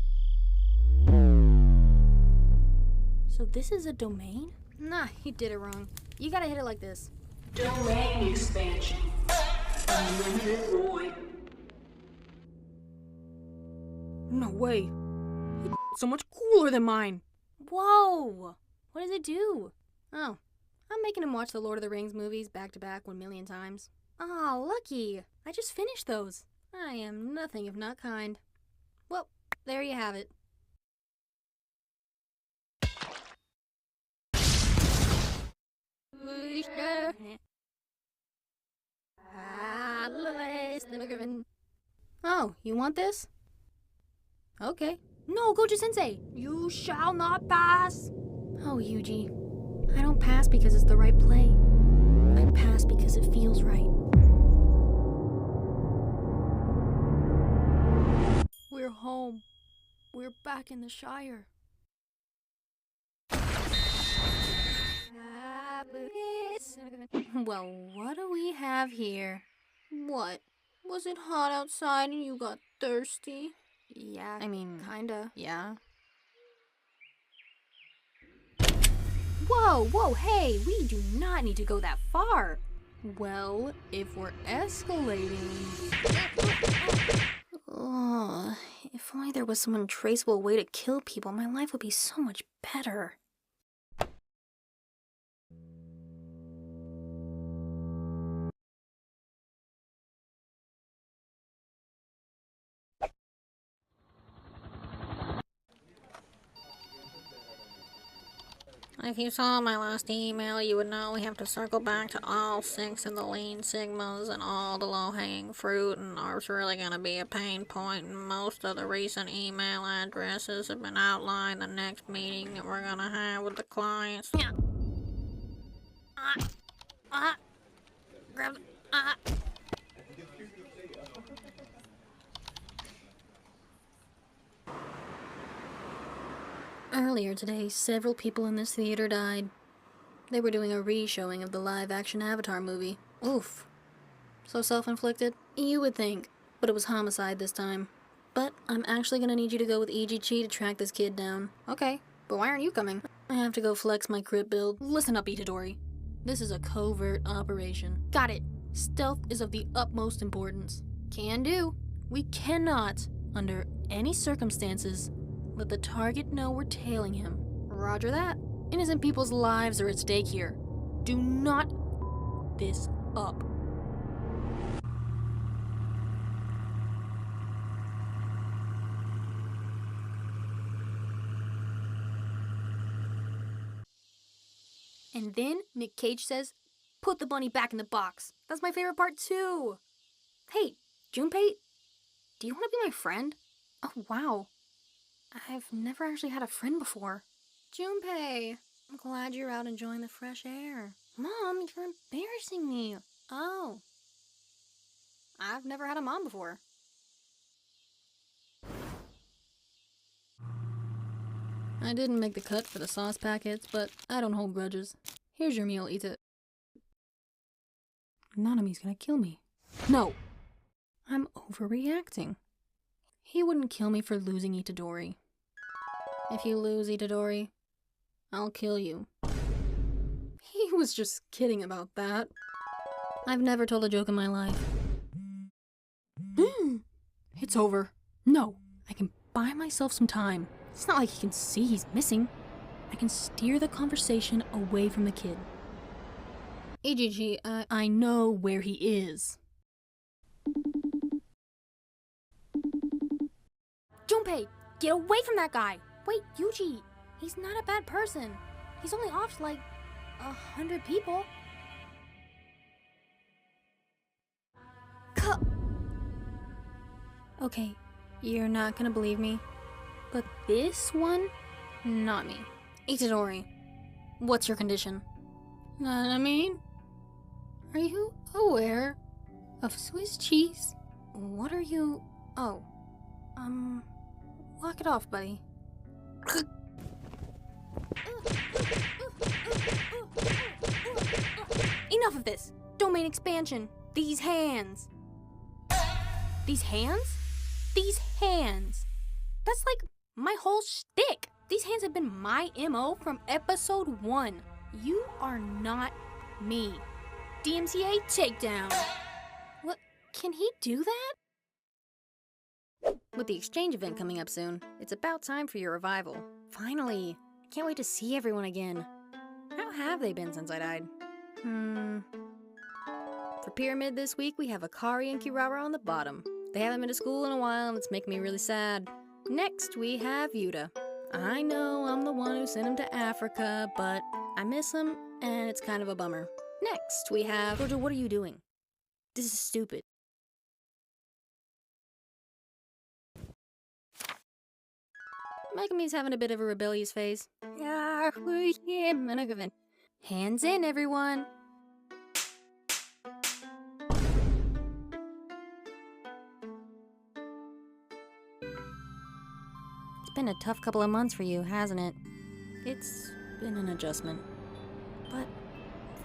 Speaker 5: So this is a domain? Nah, he did it wrong. You gotta hit it like this.
Speaker 7: Domain expansion. Unlimited void. No way. It's so much cooler than mine.
Speaker 5: Whoa! What does it do? Oh, I'm making him watch the Lord of the Rings movies back to back 1 million times. Aw, lucky. I just finished those. I am nothing if not kind. Well, there you have it. Oh, you want this? Okay. No, Gojo-sensei!
Speaker 7: You shall not pass.
Speaker 5: Oh, Yuji. I don't pass because it's the right play. I pass because it feels right.
Speaker 7: We're home. We're back in the Shire.
Speaker 5: Well, what do we have here? What? Was it hot outside and you got thirsty? Yeah, I mean, kinda. Yeah. Whoa, hey, we do not need to go that far.
Speaker 7: Well, if we're escalating...
Speaker 5: Ugh, if only there was some untraceable way to kill people, my life would be so much better.
Speaker 8: If you saw my last email, you would know we have to circle back to all 6 of the lean sigmas and all the low-hanging fruit, and there's really going to be a pain point, and most of the recent email addresses have been outlined the next meeting that we're going to have with the clients. Yeah. Grab
Speaker 5: Earlier today, several people in this theater died. They were doing a re-showing of the live-action Avatar movie. Oof. So self-inflicted? You would think, but it was homicide this time. But I'm actually gonna need you to go with Ijichi to track this kid down. Okay, but why aren't you coming? I have to go flex my crypt build. Listen up, Itadori. This is a covert operation. Got it. Stealth is of the utmost importance. Can do. We cannot, under any circumstances, let the target know we're tailing him. Roger that. Innocent people's lives are at stake here. Do not this up. And then Nick Cage says, "Put the bunny back in the box." That's my favorite part too. Hey, Junpei,
Speaker 3: do you want to be my friend? Oh, wow. I've never actually had a friend before. Junpei, I'm glad you're out enjoying the fresh air. Mom, you're embarrassing me. Oh. I've never had a mom before.
Speaker 5: I didn't make the cut for the sauce packets, but I don't hold grudges. Here's your meal, eat it. Nanami's gonna kill me. No! I'm overreacting. He wouldn't kill me for losing Itadori. If you lose Itadori, I'll kill you. He was just kidding about that. I've never told a joke in my life. It's over. No, I can buy myself some time. It's not like he can see he's missing. I can steer the conversation away from the kid. Ijiji, I know where he is.
Speaker 3: Junpei, get away from that guy! Wait, Yuji, he's not a bad person. He's only off like 100 people. Okay, you're not gonna believe me, but this one, not me. Itadori, what's your condition?
Speaker 5: Nanami? Are you aware of Swiss cheese?
Speaker 3: What are you... Oh,
Speaker 5: Walk it off, buddy.
Speaker 3: Enough of this! Domain expansion! These hands! These hands? These hands! That's like my whole shtick! These hands have been my MO from episode 1. You are not me. DMCA takedown! What? Can he do that?
Speaker 5: With the exchange event coming up soon, it's about time for your revival.
Speaker 3: Finally! I can't wait to see everyone again.
Speaker 5: How have they been since I died? For Pyramid this week, we have Akari and Kirara on the bottom. They haven't been to school in a while, and it's making me really sad. Next, we have Yuta. I know I'm the one who sent him to Africa, but I miss him, and it's kind of a bummer. Next, we have...
Speaker 3: Rojo, what are you doing?
Speaker 5: This is stupid. Megami's having a bit of a rebellious phase. Hands in, everyone! It's been a tough couple of months for you, hasn't it? It's been an adjustment. But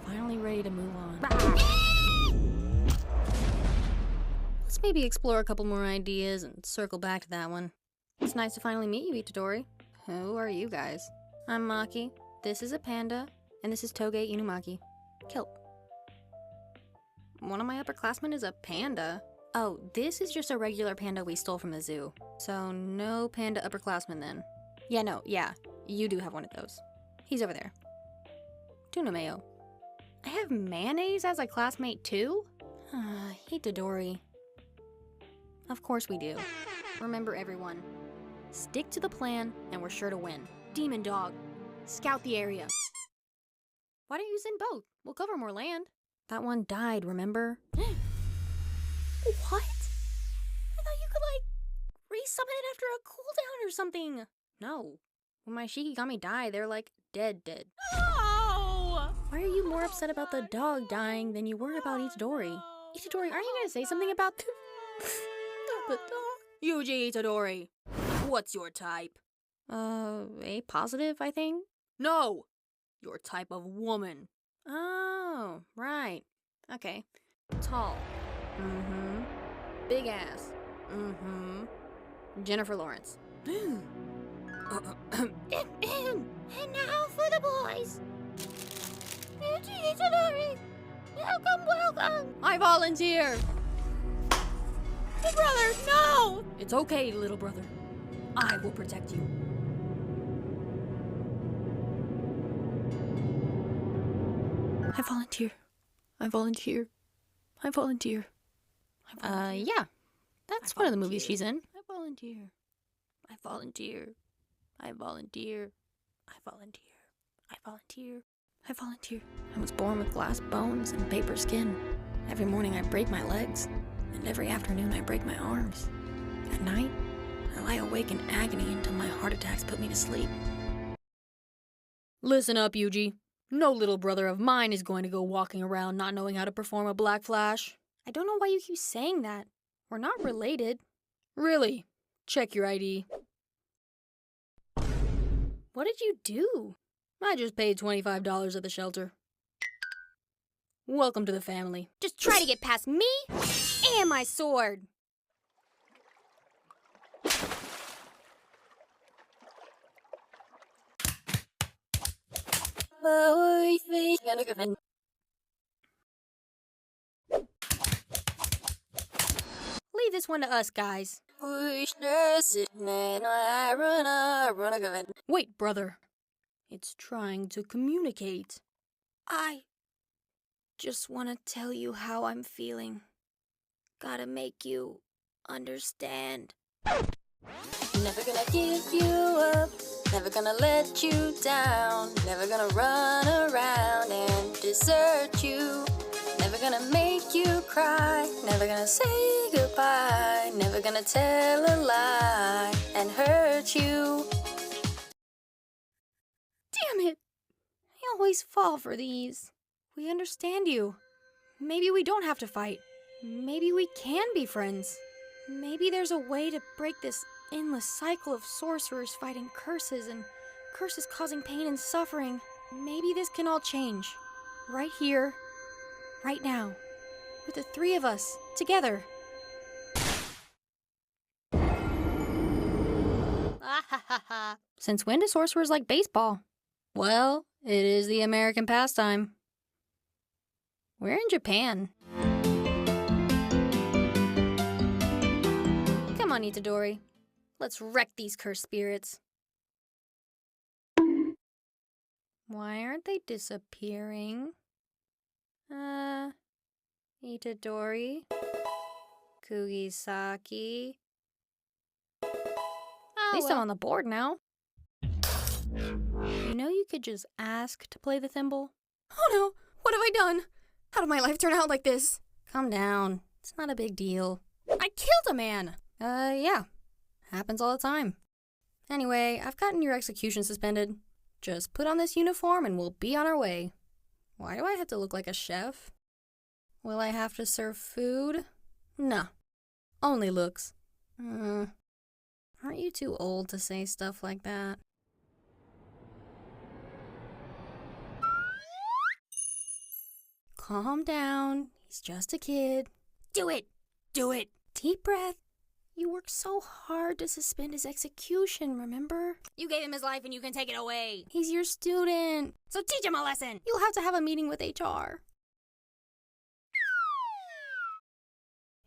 Speaker 5: finally ready to move on. Let's maybe explore a couple more ideas and circle back to that one. It's nice to finally meet you, Itadori. Who are you guys? I'm Maki, this is a panda, and this is Toge Inumaki. Kelp. One of my upperclassmen is a panda. Oh, this is just a regular panda we stole from the zoo. So no panda upperclassmen then. Yeah, you do have one of those. He's over there. Tuna mayo. I have mayonnaise as a classmate too? Itadori. Of course we do. Remember everyone. Stick to the plan, and we're sure to win. Demon Dog, scout the area. Why don't you send both? We'll cover more land. That one died, remember? What? I thought you could, resummon it after a cooldown or something. No. When my Shikigami die, they're, dead.
Speaker 3: No!
Speaker 5: Why are you more upset about the dog dying than you were about Itadori? Itadori, aren't you gonna say something about the dog?
Speaker 3: Yuji Itadori, what's your type?
Speaker 5: A positive, I think?
Speaker 3: No! Your type of woman.
Speaker 5: Oh, right. Okay. Tall. Mm-hmm. Big ass. Mm-hmm. Jennifer Lawrence.
Speaker 3: And now for the boys. Yuji Itadori, welcome.
Speaker 5: I volunteer!
Speaker 3: Big brother, no! It's okay, little brother. I will protect you.
Speaker 5: I volunteer. Yeah. That's one of the movies she's in. I volunteer. I was born with glass bones and paper skin. Every morning I break my legs, and every afternoon I break my arms.
Speaker 6: At night, I lie awake in agony until my heart attacks put me to sleep.
Speaker 3: Listen up, Yuji. No little brother of mine is going to go walking around not knowing how to perform a black flash.
Speaker 5: I don't know why you keep saying that. We're not related.
Speaker 3: Really? Check your ID.
Speaker 5: What did you do?
Speaker 3: I just paid $25 at the shelter. Welcome to the family.
Speaker 5: Just try to get past me and my sword. Leave this one to us, guys.
Speaker 3: Wait, brother. It's trying to communicate.
Speaker 6: I just want to tell you how I'm feeling. Gotta make you understand. Never gonna give you up. Never gonna let you down. Never gonna run around and desert you. Never gonna make you cry. Never gonna say goodbye. Never gonna tell a lie and hurt you.
Speaker 5: Damn it. I always fall for these. We understand you. Maybe we don't have to fight. Maybe we can be friends. Maybe there's a way to break this endless cycle of sorcerers fighting curses and curses causing pain and suffering. Maybe this can all change. Right here, right now, with the three of us, together.
Speaker 3: Since when do sorcerers like baseball? Well, it is the American pastime. We're in Japan. Come on, Itadori. Let's wreck these cursed spirits. Why aren't they disappearing? Itadori? Kugisaki? At least I'm on the board now. You know you could just ask to play the thimble?
Speaker 5: Oh no, what have I done? How did my life turn out like this?
Speaker 3: Calm down. It's not a big deal.
Speaker 5: I killed a man!
Speaker 3: Yeah. Happens all the time. Anyway, I've gotten your execution suspended. Just put on this uniform and we'll be on our way. Why do I have to look like a chef? Will I have to serve food? No. Only looks. Aren't you too old to say stuff like that? Calm down. He's just a kid.
Speaker 5: Do it! Do it!
Speaker 3: Deep breath. You worked so hard to suspend his execution, remember?
Speaker 5: You gave him his life and you can take it away.
Speaker 3: He's your student.
Speaker 5: So teach him a lesson!
Speaker 3: You'll have to have a meeting with HR.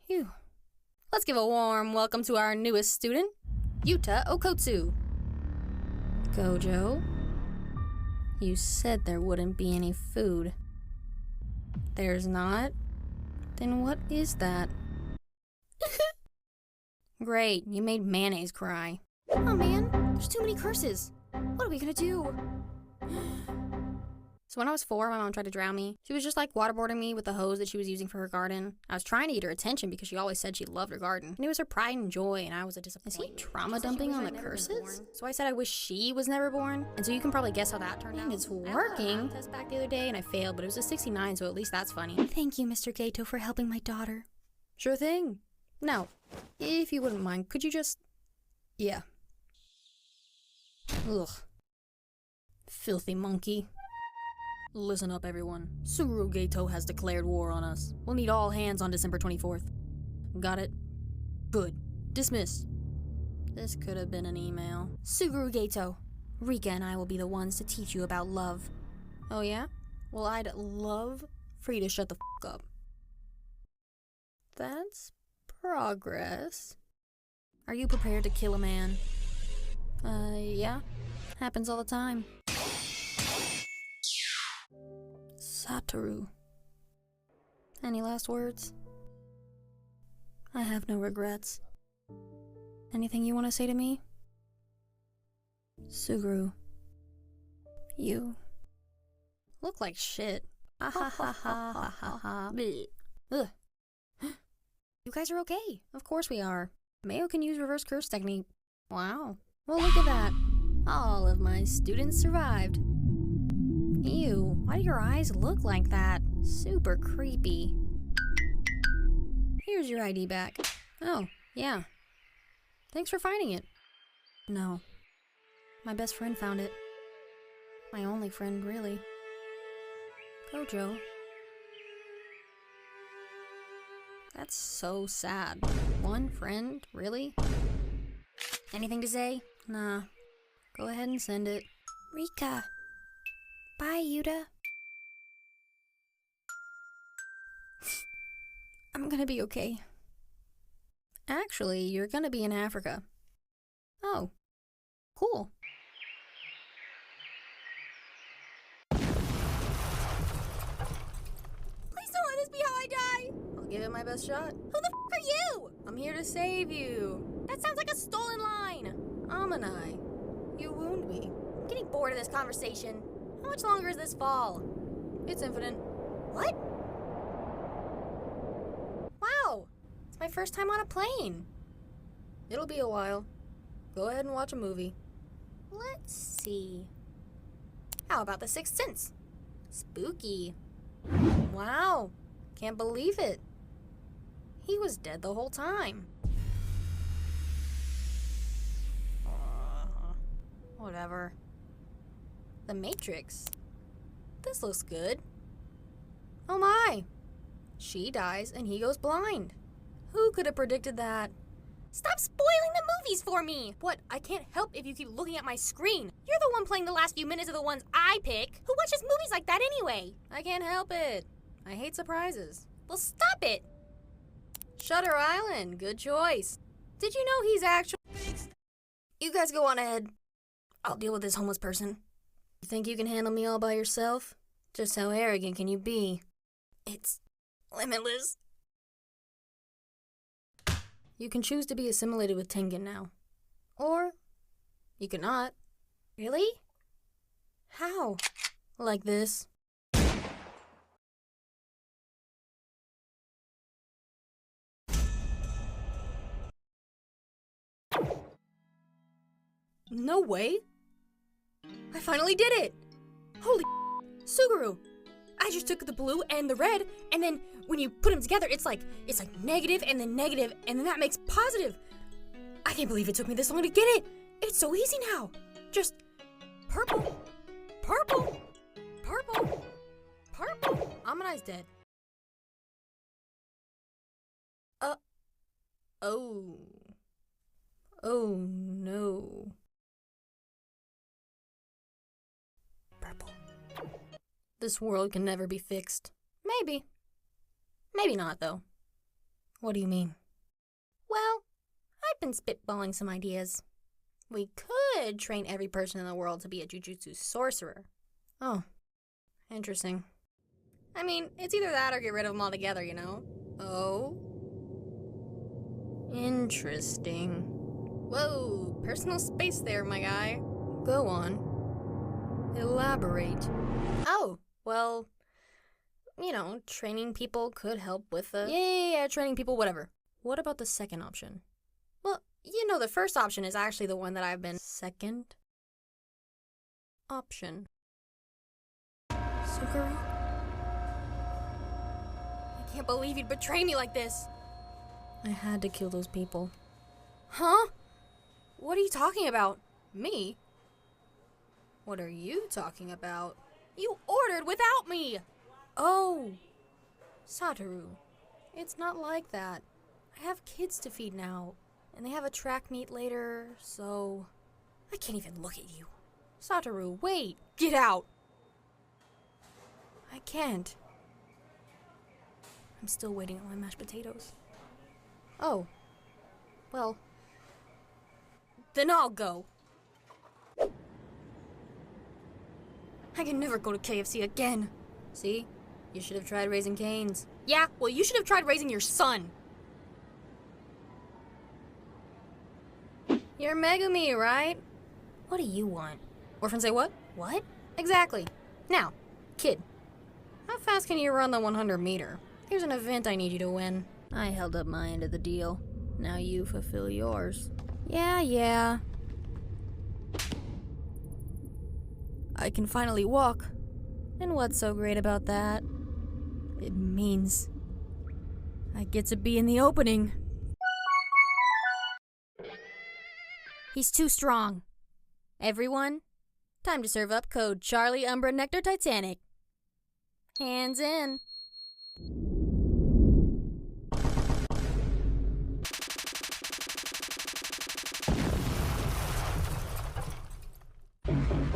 Speaker 3: Phew. Let's give a warm welcome to our newest student, Yuta Okotsu. Gojo, you said there wouldn't be any food. There's not? Then what is that? Great, you made mayonnaise cry.
Speaker 5: Oh man, there's too many curses. What are we gonna do?
Speaker 3: So when I was 4, my mom tried to drown me. She was just like waterboarding me with the hose that she was using for her garden. I was trying to get her attention because she always said she loved her garden. And it was her pride and joy, and I was a disappointment. Is he trauma dumping on the curses? So I said I wish she was never born. And so you can probably guess how that turned out. And it's working. I test back the other day and I failed, but it was a 69, so at least that's funny.
Speaker 5: Thank you, Mr. Gato, for helping my daughter.
Speaker 3: Sure thing. Now, if you wouldn't mind, could you just... Yeah. Ugh. Filthy monkey. Listen up, everyone. Suguru Gato has declared war on us. We'll need all hands on December 24th. Got it? Good. Dismissed. This could have been an email.
Speaker 5: Suguru Gato, Rika and I will be the ones to teach you about love.
Speaker 3: Oh yeah? Well, I'd love for you to shut the f*** up. That's progress. Are you prepared to kill a man? Yeah. Happens all the time. Satoru. Any last words? I have no regrets. Anything you want to say to me? Suguru. You look like shit. Ah ha ha ha ha ha ha. Ugh.
Speaker 5: You guys are okay.
Speaker 3: Of course we are. Mayo can use reverse curse technique. Wow. Well, look at that. All of my students survived. Ew, why do your eyes look like that? Super creepy. Here's your ID back. Oh, yeah. Thanks for finding it. No. My best friend found it. My only friend, really. Go, Joe. That's so sad. One friend? Really? Anything to say? Nah. Go ahead and send it. Rika. Bye, Yuta. I'm gonna be okay. Actually, you're gonna be in Africa. Oh. Cool. Please don't let this be how I die! I'll give it my best shot. Who the f are you? I'm here to save you. That sounds like a stolen line. Amanai, you wound me. I'm getting bored of this conversation. How much longer is this fall? It's infinite. What? Wow, it's my first time on a plane. It'll be a while. Go ahead and watch a movie. Let's see. How about The Sixth Sense? Spooky. Wow, can't believe it. He was dead the whole time. Whatever. The Matrix. This looks good. Oh my. She dies and he goes blind. Who could have predicted that? Stop spoiling the movies for me! What? I can't help if you keep looking at my screen. You're the one playing the last few minutes of the ones I pick. Who watches movies like that anyway? I can't help it. I hate surprises. Well, stop it! Shutter Island. Good choice. Did you know he's actually... You guys go on ahead. I'll deal with this homeless person. You think you can handle me all by yourself? Just how arrogant can you be? It's limitless. You can choose to be assimilated with Tengen now. Or you cannot. Really? How? Like this. No way! I finally did it! Holy Suguru! I just took the blue and the red, and then when you put them together, it's like negative, and then that makes positive. I can't believe it took me this long to get it. It's so easy now. Just purple, purple, purple, purple. Amanai's dead. Oh. Oh no. Purple. This world can never be fixed. Maybe. Maybe not, though. What do you mean? Well, I've been spitballing some ideas. We could train every person in the world to be a jujutsu sorcerer. Oh, interesting. I mean, it's either that or get rid of them altogether, you know? Oh? Interesting. Whoa, personal space there, my guy. Go on. Elaborate. Oh, well, you know, training people could help with the... Yeah, training people, whatever. What about the second option? Well, you know, the first option is actually the one that I've been... Second option. Suguru? I can't believe you'd betray me like this. I had to kill those people. Huh? What are you talking about? Me? What are you talking about? You ordered without me! Oh, Satoru, it's not like that. I have kids to feed now, and they have a track meet later, so... I can't even look at you. Satoru, wait! Get out! I can't. I'm still waiting on my mashed potatoes. Oh. Well. Then I'll go. I can never go to KFC again. See? You should have tried raising canes. Yeah, well, you should have tried raising your son. You're Megumi, right? What do you want? Orphan say what? What? Exactly. Now, kid, how fast can you run the 100 meter? Here's an event I need you to win. I held up my end of the deal. Now you fulfill yours. Yeah. I can finally walk. And what's so great about that? It means I get to be in the opening. He's too strong. Everyone, time to serve up code Charlie Umbra Nectar Titanic. Hands in.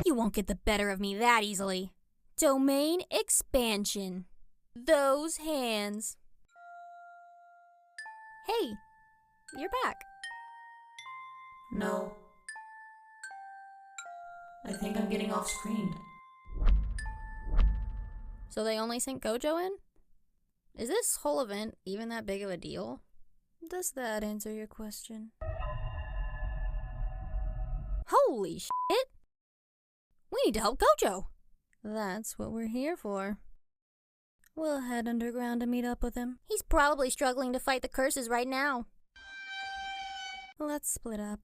Speaker 3: You won't get the better of me that easily. Domain expansion. Those hands. Hey, you're back.
Speaker 9: No. I think I'm getting off screen.
Speaker 3: So they only sent Gojo in? Is this whole event even that big of a deal? Does that answer your question? Holy shit! We need to help Gojo! That's what we're here for. We'll head underground to meet up with him. He's probably struggling to fight the curses right now. Let's split up.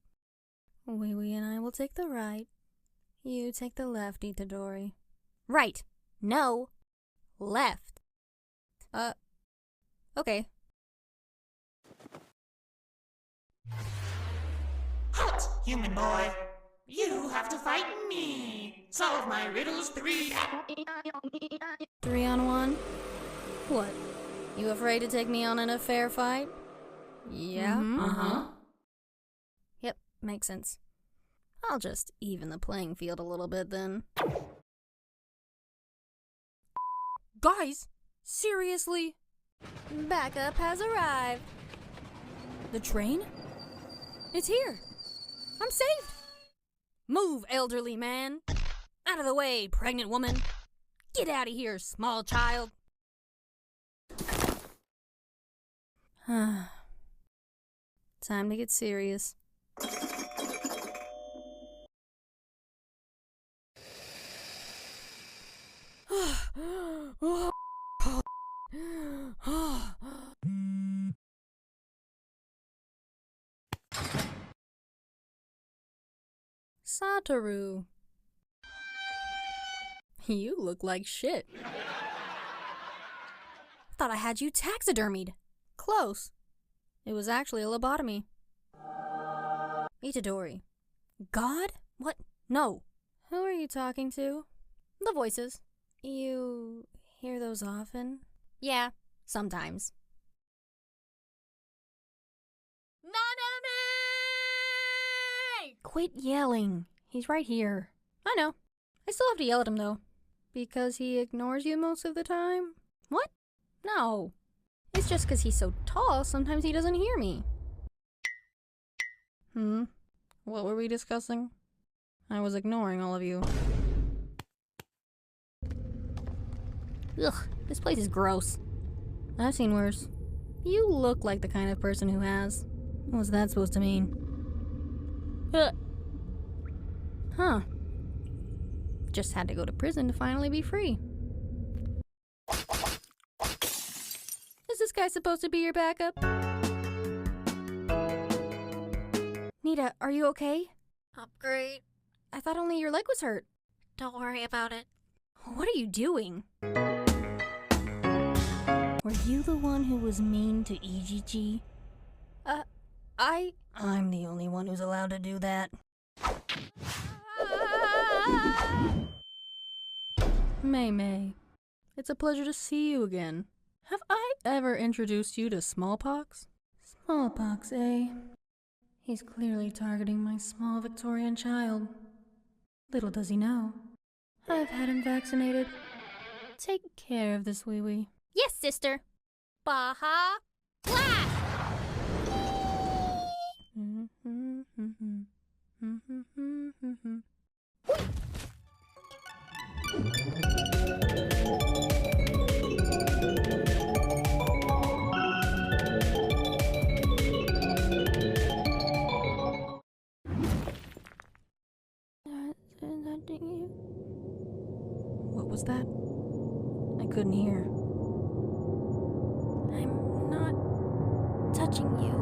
Speaker 3: Wee Wee and I will take the right. You take the left, Itadori. Right. No. Left. Okay.
Speaker 9: Halt, human boy. You have to fight me. Solve my riddles 3.
Speaker 3: 3-on-1? What? You afraid to take me on in a fair fight? Yeah?
Speaker 9: Uh-huh.
Speaker 3: Yep, makes sense. I'll just even the playing field a little bit then. Guys! Seriously? Backup has arrived. The train? It's here. I'm saved. Move, elderly man. Out of the way, pregnant woman. Get out of here, small child. Time to get serious. Satoru. You look like shit. Thought I had you taxidermied. Close. It was actually a lobotomy. Itadori. God? What? No. Who are you talking to? The voices. You hear those often? Yeah, sometimes. Nanami! Quit yelling. He's right here. I know. I still have to yell at him though. Because he ignores you most of the time? What? No. It's just because he's so tall, sometimes he doesn't hear me. What were we discussing? I was ignoring all of you. Ugh, this place is gross. I've seen worse. You look like the kind of person who has. What's that supposed to mean? Huh. Just had to go to prison to finally be free. Is this guy supposed to be your backup? Nita, are you okay?
Speaker 8: I'm great.
Speaker 3: I thought only your leg was hurt.
Speaker 8: Don't worry about it.
Speaker 3: What are you doing? Were you the one who was mean to EGG? I'm the only one who's allowed to do that. May, it's a pleasure to see you again. Have I ever introduced you to smallpox? Smallpox, eh? He's clearly targeting my small Victorian child. Little does he know, I've had him vaccinated. Take care of this wee-wee. Yes, sister. Baja Blast! What was that? I couldn't hear. I'm not touching you.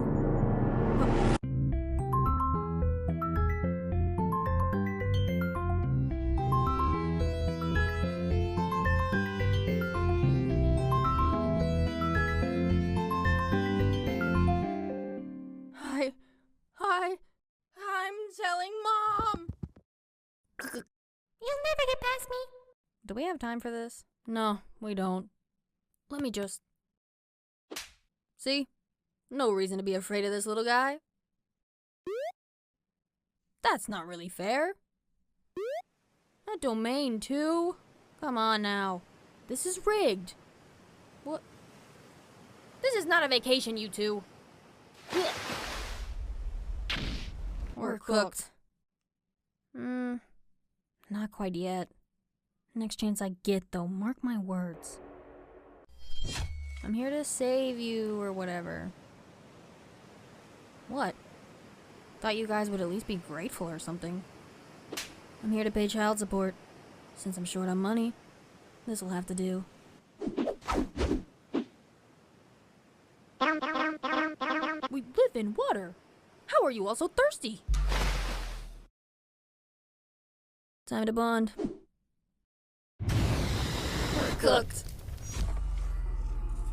Speaker 3: You'll never get past me.
Speaker 5: Do we have time for this? No, we don't. Let me just... See? No reason to be afraid of this little guy. That's not really fair. That domain, too. Come on now. This is rigged. What? This is not a vacation, you two. We're cooked. Not quite yet. Next chance I get, though, mark my words. I'm here to save you, or whatever. What? Thought you guys would at least be grateful or something. I'm here to pay child support. Since I'm short on money, this'll have to do. We live in water. How are you all so thirsty? Time to bond. We're cooked.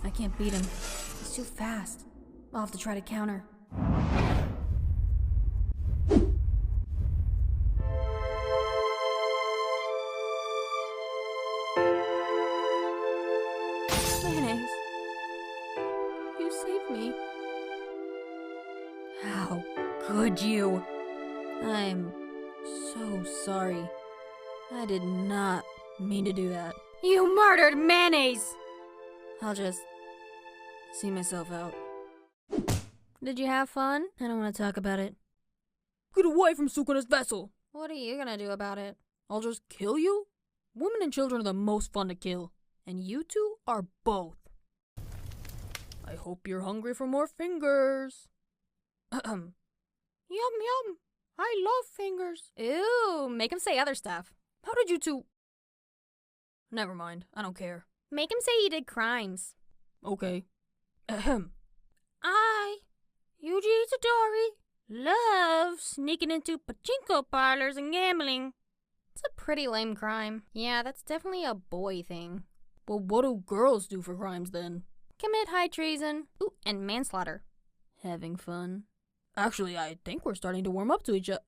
Speaker 5: I can't beat him. He's too fast. I'll have to try to counter. Mayonnaise. You saved me. How could you? I'm so sorry. I did not mean to do that. You murdered Mayonnaise! I'll just see myself out. Did you have fun? I don't want to talk about it.
Speaker 7: Get away from Sukuna's vessel!
Speaker 5: What are you gonna do about it?
Speaker 7: I'll just kill you? Women and children are the most fun to kill, and you two are both. I hope you're hungry for more fingers. Yum yum. I love fingers.
Speaker 5: Ew, make him say other stuff.
Speaker 7: How did you two... Never mind, I don't care.
Speaker 5: Make him say he did crimes.
Speaker 7: Okay. Ahem.
Speaker 6: I, Yuji Itadori, love sneaking into pachinko parlors and gambling.
Speaker 5: It's a pretty lame crime. Yeah, that's definitely a boy thing.
Speaker 7: Well, what do girls do for crimes then?
Speaker 5: Commit high treason. Ooh, and manslaughter.
Speaker 7: Having fun. Actually, I think we're starting to warm up to each other.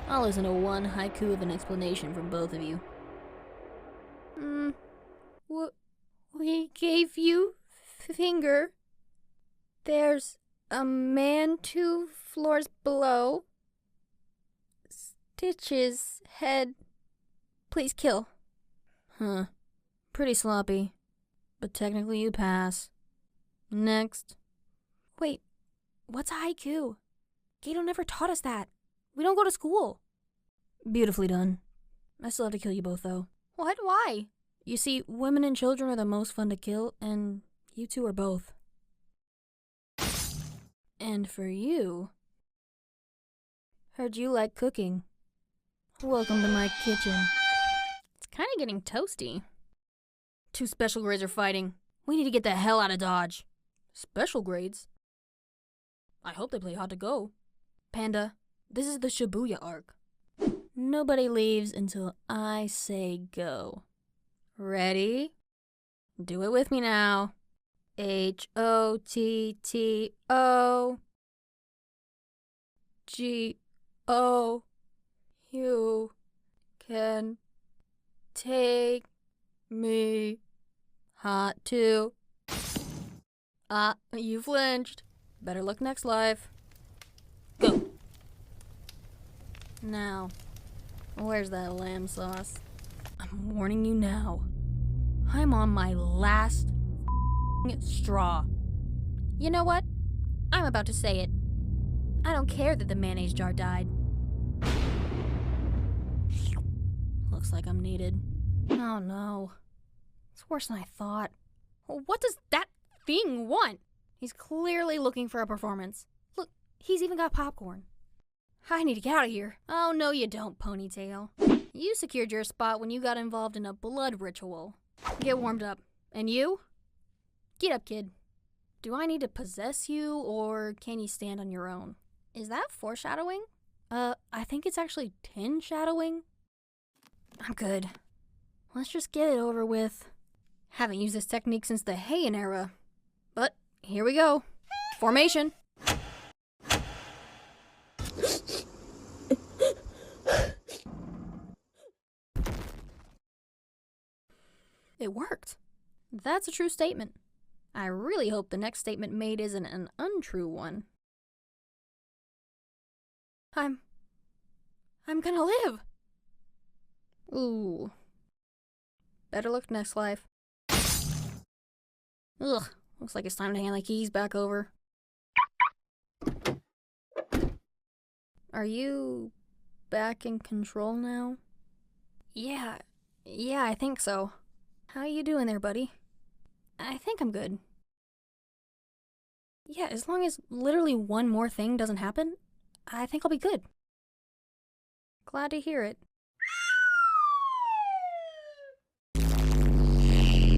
Speaker 7: I'll listen to one haiku of an explanation from both of you.
Speaker 5: We gave you finger. There's a man 2 floors below. Stitch's head. Please kill.
Speaker 7: Huh. Pretty sloppy. But technically you pass. Next.
Speaker 5: Wait, what's a haiku? Gato never taught us that. We don't go to school.
Speaker 7: Beautifully done. I still have to kill you both, though.
Speaker 5: What? Why?
Speaker 7: You see, women and children are the most fun to kill, and you two are both. And for you... Heard you like cooking. Welcome to my kitchen.
Speaker 5: It's kind of getting toasty.
Speaker 7: 2 special grades are fighting. We need to get the hell out of Dodge. Special grades? I hope they play hot to go. Panda, this is the Shibuya arc. Nobody leaves until I say go. Ready? Do it with me now. H-O-T-T-O G-O. You can take me hot too. You flinched. Better luck next life. Go. Now, where's that lamb sauce? I'm warning you now. I'm on my last straw.
Speaker 5: You know what? I'm about to say it. I don't care that the mayonnaise jar died.
Speaker 7: Looks like I'm needed.
Speaker 5: Oh no. It's worse than I thought. What does that thing want? He's clearly looking for a performance. Look, he's even got popcorn. I need to get out of here. Oh, no you don't, Ponytail. You secured your spot when you got involved in a blood ritual. Get warmed up. And you? Get up, kid. Do I need to possess you, or can you stand on your own? Is that foreshadowing? I think it's actually 10 shadowing. I'm good. Let's just get it over with. Haven't used this technique since the Heian era. But here we go. Formation.
Speaker 7: It worked. That's a true statement. I really hope the next statement made isn't an untrue one. I'm gonna live. Ooh. Better luck next life. Ugh, looks like it's time to hand the keys back over. Are you back in control now? Yeah, I think so. How you doing there, buddy? I think I'm good. Yeah, as long as literally one more thing doesn't happen, I think I'll be good. Glad to hear it.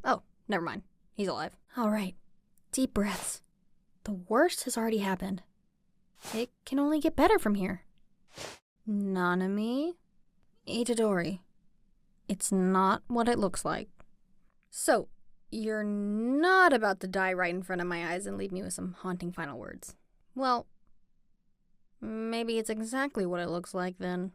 Speaker 7: Oh, never mind. He's alive. Alright, deep breaths. The worst has already happened. It can only get better from here. Nanami Itadori. It's not what it looks like. So, you're not about to die right in front of my eyes and leave me with some haunting final words. Well, maybe it's exactly what it looks like then.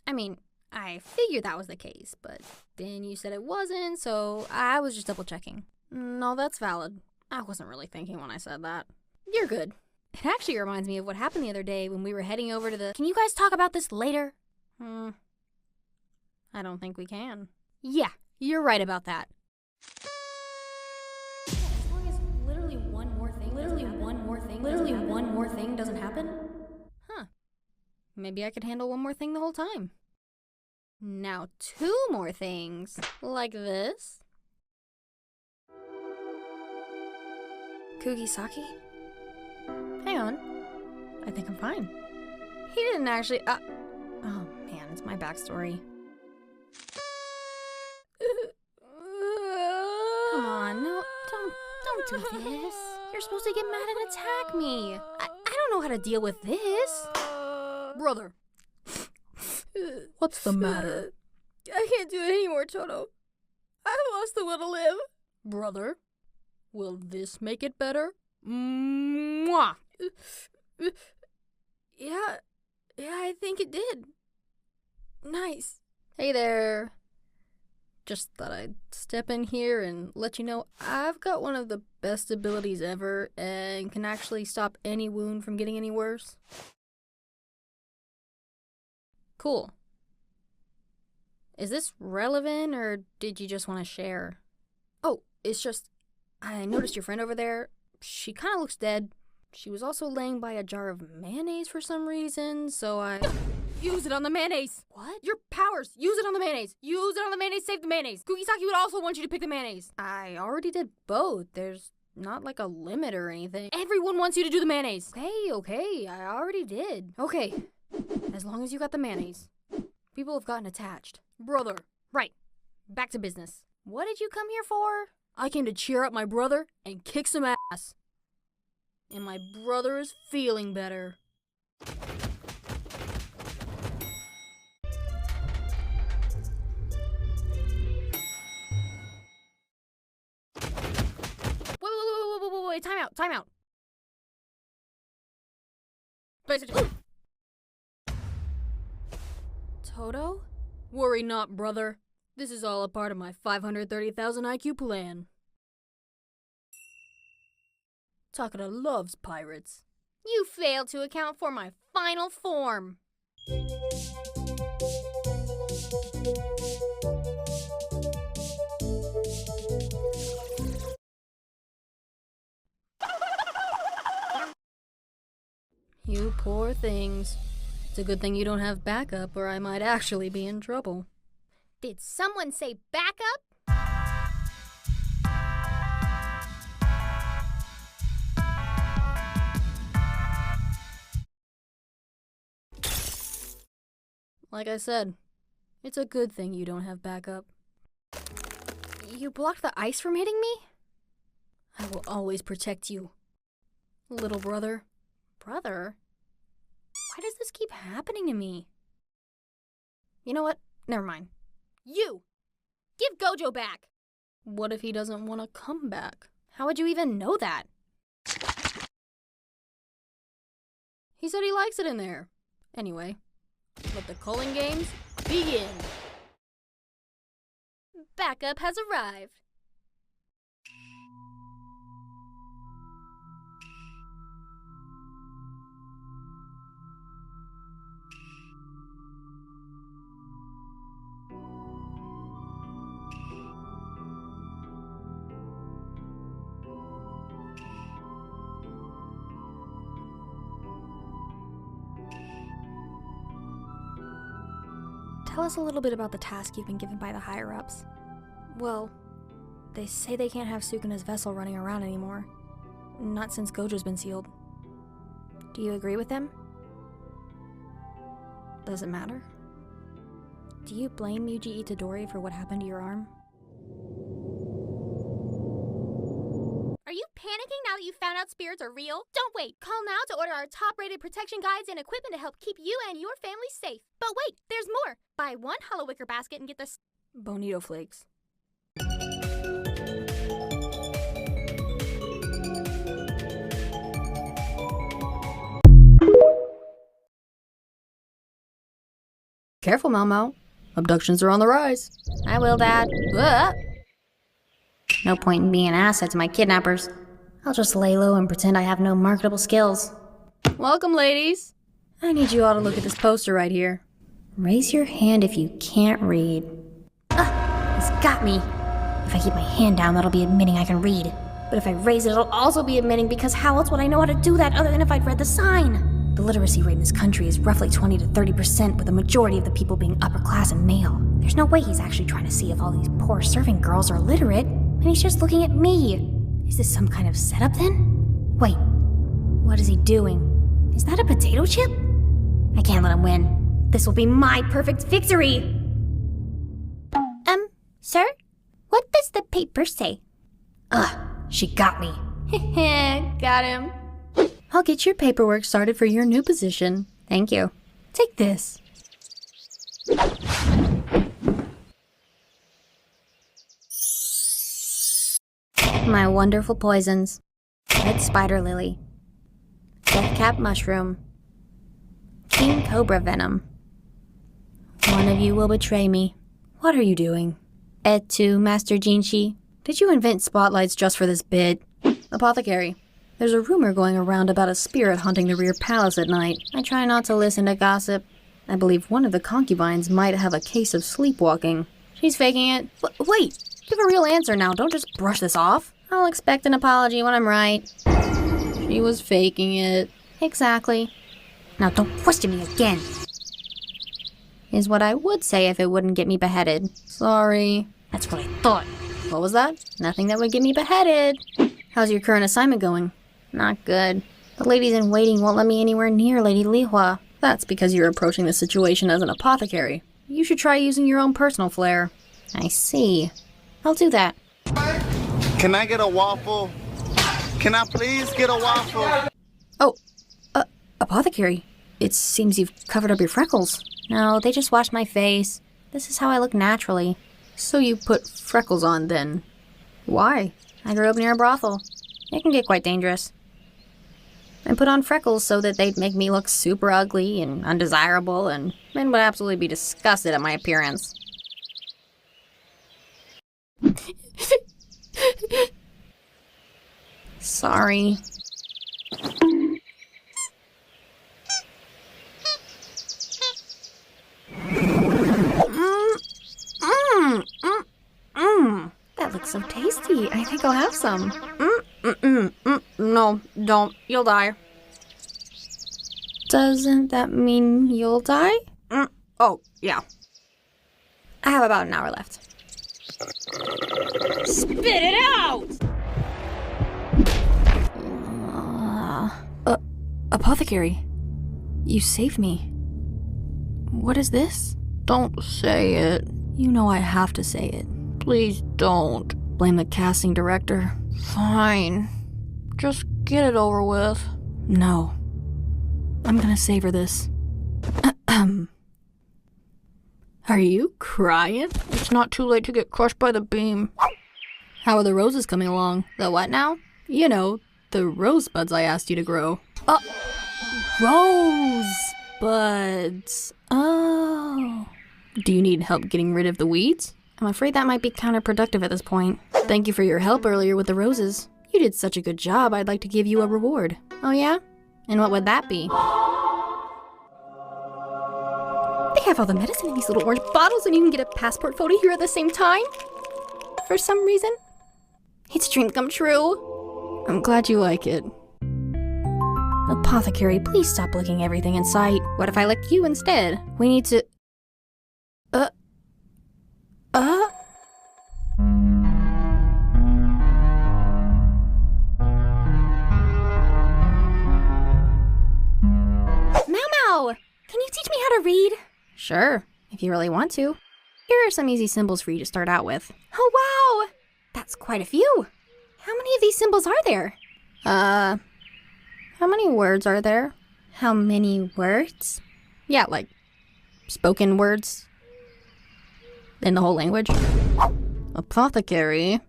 Speaker 7: I mean, I figured that was the case, but then you said it wasn't, so I was just double checking. No, that's valid. I wasn't really thinking when I said that. You're good. It actually reminds me of what happened the other day when we were heading over to the... Can you guys talk about this later? I don't think we can. Yeah, you're right about that. As long as literally one more thing doesn't happen? Huh. Maybe I could handle one more thing the whole time. Now 2 more things. Like this. Kugisaki? Hang on. I think I'm fine. He didn't actually... oh man, it's my backstory. Come on, no, don't do this. You're supposed to get mad and attack me. I don't know how to deal with this. Brother. What's the matter?
Speaker 6: I can't do it anymore, Toto. I've lost the will to live.
Speaker 7: Brother, will this make it better? Mwah!
Speaker 6: Yeah, I think it did. Nice.
Speaker 7: Hey there. Just thought I'd step in here and let you know I've got one of the best abilities ever and can actually stop any wound from getting any worse. Cool. Is this relevant or did you just want to share? Oh, it's just, I noticed your friend over there. She kind of looks dead. She was also laying by a jar of mayonnaise for some reason, so I...
Speaker 6: Use it on the mayonnaise.
Speaker 7: What?
Speaker 6: Your powers. Use it on the mayonnaise. Use it on the mayonnaise. Save the mayonnaise. Kugisaki would also want you to pick the mayonnaise.
Speaker 7: I already did both. There's not like a limit or anything.
Speaker 6: Everyone wants you to do the mayonnaise.
Speaker 7: Okay, I already did. Okay, as long as you got the mayonnaise. People have gotten attached.
Speaker 6: Brother.
Speaker 7: Right, back to business. What did you come here for?
Speaker 6: I came to cheer up my brother and kick some ass. And my brother is feeling better.
Speaker 7: Wait, time out. Toto?
Speaker 6: Worry not, brother. This is all a part of my 530,000 IQ plan. Takada loves pirates.
Speaker 7: You failed to account for my final form.
Speaker 6: You poor things. It's a good thing you don't have backup, or I might actually be in trouble.
Speaker 7: Did someone say backup?
Speaker 6: Like I said, it's a good thing you don't have backup.
Speaker 7: You blocked the ice from hitting me?
Speaker 6: I will always protect you, little brother.
Speaker 7: Brother? Why does this keep happening to me? You know what? Never mind. You! Give Gojo back!
Speaker 6: What if he doesn't want to come back?
Speaker 7: How would you even know that?
Speaker 6: He said he likes it in there. Anyway, let the culling games begin.
Speaker 7: Bad backup has arrived.
Speaker 3: Tell us a little bit about the task you've been given by the higher-ups. Well, they say they can't have Sukuna's vessel running around anymore. Not since Gojo's been sealed. Do you agree with them? Does it matter? Do you blame Yuji Itadori for what happened to your arm?
Speaker 7: Are you panicking now that you found out spirits are real? Don't wait. Call now to order our top-rated protection guides and equipment to help keep you and your family safe. But wait, there's more. Buy one Hollow Wicker basket and get this
Speaker 3: Bonito flakes. Careful, Mau. Abductions are on the rise.
Speaker 8: I will, Dad. No point in being an asset to my kidnappers. I'll just lay low and pretend I have no marketable skills.
Speaker 3: Welcome, ladies. I need you all to look at this poster right here.
Speaker 8: Raise your hand if you can't read. It's got me. If I keep my hand down, that'll be admitting I can read. But if I raise it, it'll also be admitting, because how else would I know how to do that other than if I'd read the sign? The literacy rate in this country is roughly 20 to 30%, with the majority of the people being upper class and male. There's no way he's actually trying to see if all these poor serving girls are literate, and he's just looking at me. Is this some kind of setup then? Wait, what is he doing? Is that a potato chip? I can't let him win. This will be my perfect victory! Sir? What does the paper say? She got me.
Speaker 3: Got him. I'll get your paperwork started for your new position.
Speaker 8: Thank you.
Speaker 3: Take this.
Speaker 8: My wonderful poisons. Red spider lily. Deathcap mushroom. King cobra venom. One of you will betray me.
Speaker 3: What are you doing?
Speaker 8: Et tu, Master Jinshi?
Speaker 3: Did you invent spotlights just for this bit? Apothecary, there's a rumor going around about a spirit haunting the rear palace at night.
Speaker 8: I try not to listen to gossip.
Speaker 3: I believe one of the concubines might have a case of sleepwalking. She's faking it. Wait, give a real answer now. Don't just brush this off.
Speaker 8: I'll expect an apology when I'm right.
Speaker 3: She was faking it.
Speaker 8: Exactly. Now don't question me again. Is what I would say if it wouldn't get me beheaded.
Speaker 3: Sorry.
Speaker 8: That's what I thought.
Speaker 3: What was that?
Speaker 8: Nothing that would get me beheaded.
Speaker 3: How's your current assignment going?
Speaker 8: Not good. The ladies in waiting won't let me anywhere near Lady Lihua.
Speaker 3: That's because you're approaching the situation as an apothecary. You should try using your own personal flair.
Speaker 8: I see. I'll do that.
Speaker 10: Can I get a waffle? Can I please get a waffle?
Speaker 3: Oh, apothecary. It seems you've covered up your freckles.
Speaker 8: No, they just washed my face. This is how I look naturally.
Speaker 3: So you put freckles on then. Why?
Speaker 8: I grew up near a brothel. It can get quite dangerous. I put on freckles so that they'd make me look super ugly and undesirable, and men would absolutely be disgusted at my appearance. Sorry.
Speaker 3: That looks so tasty. I think I'll have some. No, don't. You'll die.
Speaker 8: Doesn't that mean you'll die?
Speaker 3: Oh, yeah.
Speaker 8: I have about an hour left.
Speaker 7: Spit it out!
Speaker 3: Apothecary, you saved me. What is this? Don't say it. You know I have to say it. Please don't. Blame the casting director. Fine. Just get it over with. No. I'm gonna savor this. Are you crying? It's not too late to get crushed by the beam. How are the roses coming along?
Speaker 8: The what now?
Speaker 3: You know, the rosebuds I asked you to grow. Rosebuds. Oh. Do you need help getting rid of the weeds?
Speaker 7: I'm afraid that might be counterproductive at this point. Thank you for your help earlier with the roses. You did such a good job, I'd like to give you a reward. Oh yeah? And what would that be? They have all the medicine in these little orange bottles and you can get a passport photo here at the same time? For some reason? It's a dream come true. I'm glad you like it. Apothecary, please stop licking everything in sight. What if I licked you instead? We need to...
Speaker 3: Mau! Can you teach me how to read?
Speaker 7: Sure, if you really want to. Here are some easy symbols for you to start out with.
Speaker 3: Oh, wow! That's quite a few. How many of these symbols are there?
Speaker 7: How many words are there?
Speaker 3: How many words?
Speaker 7: Yeah, like, spoken words. In the whole language. Apothecary,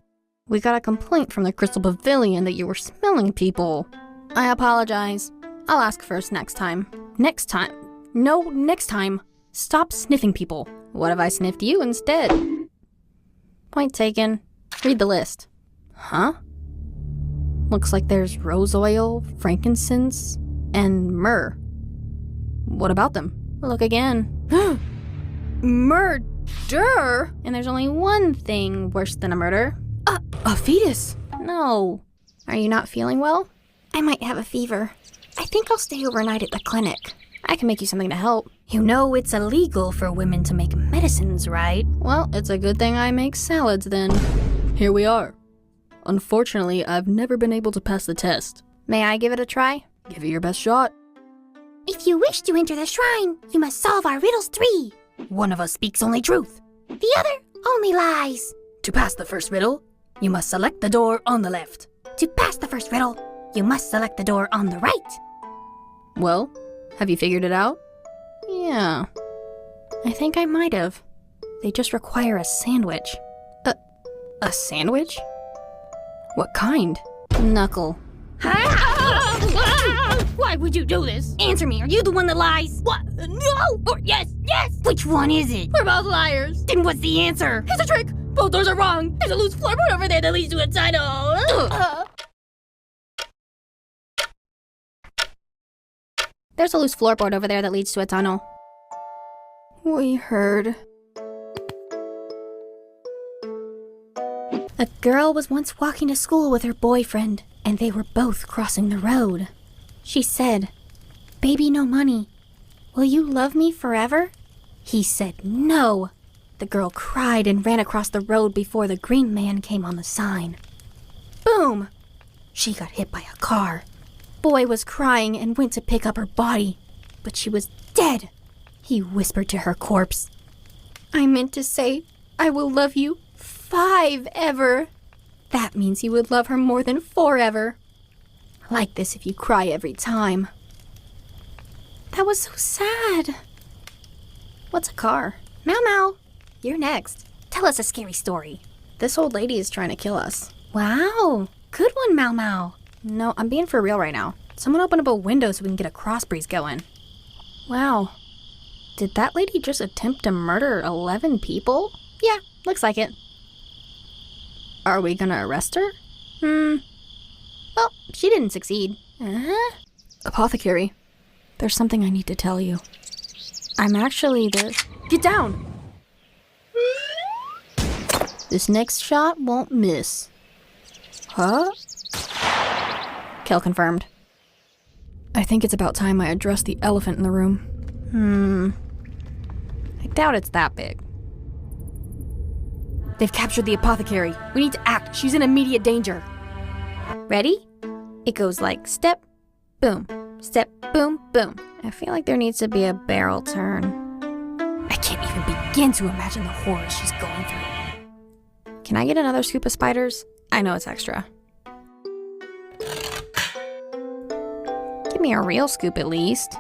Speaker 7: we got a complaint from the Crystal Pavilion that you were smelling people. I apologize. I'll ask first next time. Next time? No, next time. Stop sniffing people. What if I sniffed you instead? Point taken. Read the list. Huh? Looks like there's rose oil, frankincense, and myrrh. What about them? Look again. Murder? And there's only one thing worse than a murder. A fetus? No. Are you not feeling well?
Speaker 3: I might have a fever. I think I'll stay overnight at the clinic.
Speaker 7: I can make you something to help.
Speaker 6: You know it's illegal for women to make medicines, right?
Speaker 7: Well, it's a good thing I make salads then. Here we are. Unfortunately, I've never been able to pass the test. May I give it a try? Give it your best shot.
Speaker 3: If you wish to enter the shrine, you must solve our riddles 3.
Speaker 6: One of us speaks only truth.
Speaker 3: The other only lies.
Speaker 6: To pass the first riddle, you must select the door on the left.
Speaker 3: To pass the first riddle, you must select the door on the right.
Speaker 7: Well, have you figured it out? Yeah. I think I might have. They just require a sandwich. A sandwich? What kind? Knuckle.
Speaker 6: Why would you do this?
Speaker 3: Answer me, are you the one that lies?
Speaker 6: What? No! Or yes, yes!
Speaker 3: Which one is it?
Speaker 6: We're both liars.
Speaker 3: Then what's the answer?
Speaker 6: Here's a trick. Both doors are wrong. There's a loose floorboard over there that leads to a tunnel.
Speaker 7: There's a loose floorboard over there that leads to a tunnel. We heard.
Speaker 3: A girl was once walking to school with her boyfriend, and they were both crossing the road. She said, "Baby, no money. Will you love me forever?" He said no. The girl cried and ran across the road before the green man came on the sign. Boom! She got hit by a car. Boy was crying and went to pick up her body, but she was dead. He whispered to her corpse, "I meant to say, I will love you 5 ever." That means he would love her more than 4 ever. Like this if you cry every time. That was so sad.
Speaker 7: What's a car?
Speaker 3: Mau Mau, you're next. Tell us a scary story.
Speaker 7: This old lady is trying to kill us.
Speaker 3: Wow, good one, Mau Mau.
Speaker 7: No, I'm being for real right now. Someone open up a window so we can get a cross breeze going. Wow. Did that lady just attempt to murder 11 people?
Speaker 3: Yeah, looks like it.
Speaker 7: Are we gonna arrest her?
Speaker 3: Well, she didn't succeed.
Speaker 7: Apothecary, there's something I need to tell you. I'm actually the... Get down! This next shot won't miss. Huh? Kill confirmed. I think it's about time I address the elephant in the room. I doubt it's that big. They've captured the apothecary. We need to act. She's in immediate danger. Ready? It goes like step, boom, step, boom, boom. I feel like there needs to be a barrel turn. I can't even begin to imagine the horrors she's going through. Can I get another scoop of spiders? I know it's extra. Give me a real scoop at least.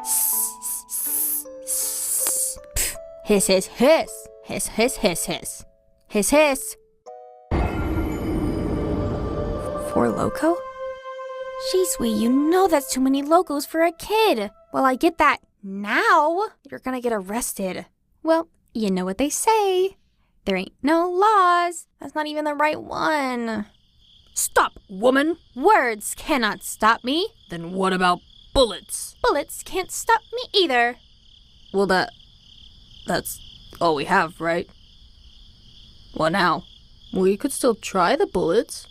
Speaker 7: Hiss, hiss, hiss. Hiss, hiss, hiss, hiss. Hiss, hiss. 4 Loco?
Speaker 3: Shisui, you know that's too many locos for a kid.
Speaker 7: Well, I get that now. You're gonna get arrested. Well, you know what they say.
Speaker 3: There ain't no laws. That's not even the right one.
Speaker 7: Stop, woman!
Speaker 3: Words cannot stop me.
Speaker 7: Then what about bullets?
Speaker 3: Bullets can't stop me either.
Speaker 7: Well, that's all we have, right? What now? We could still try the bullets.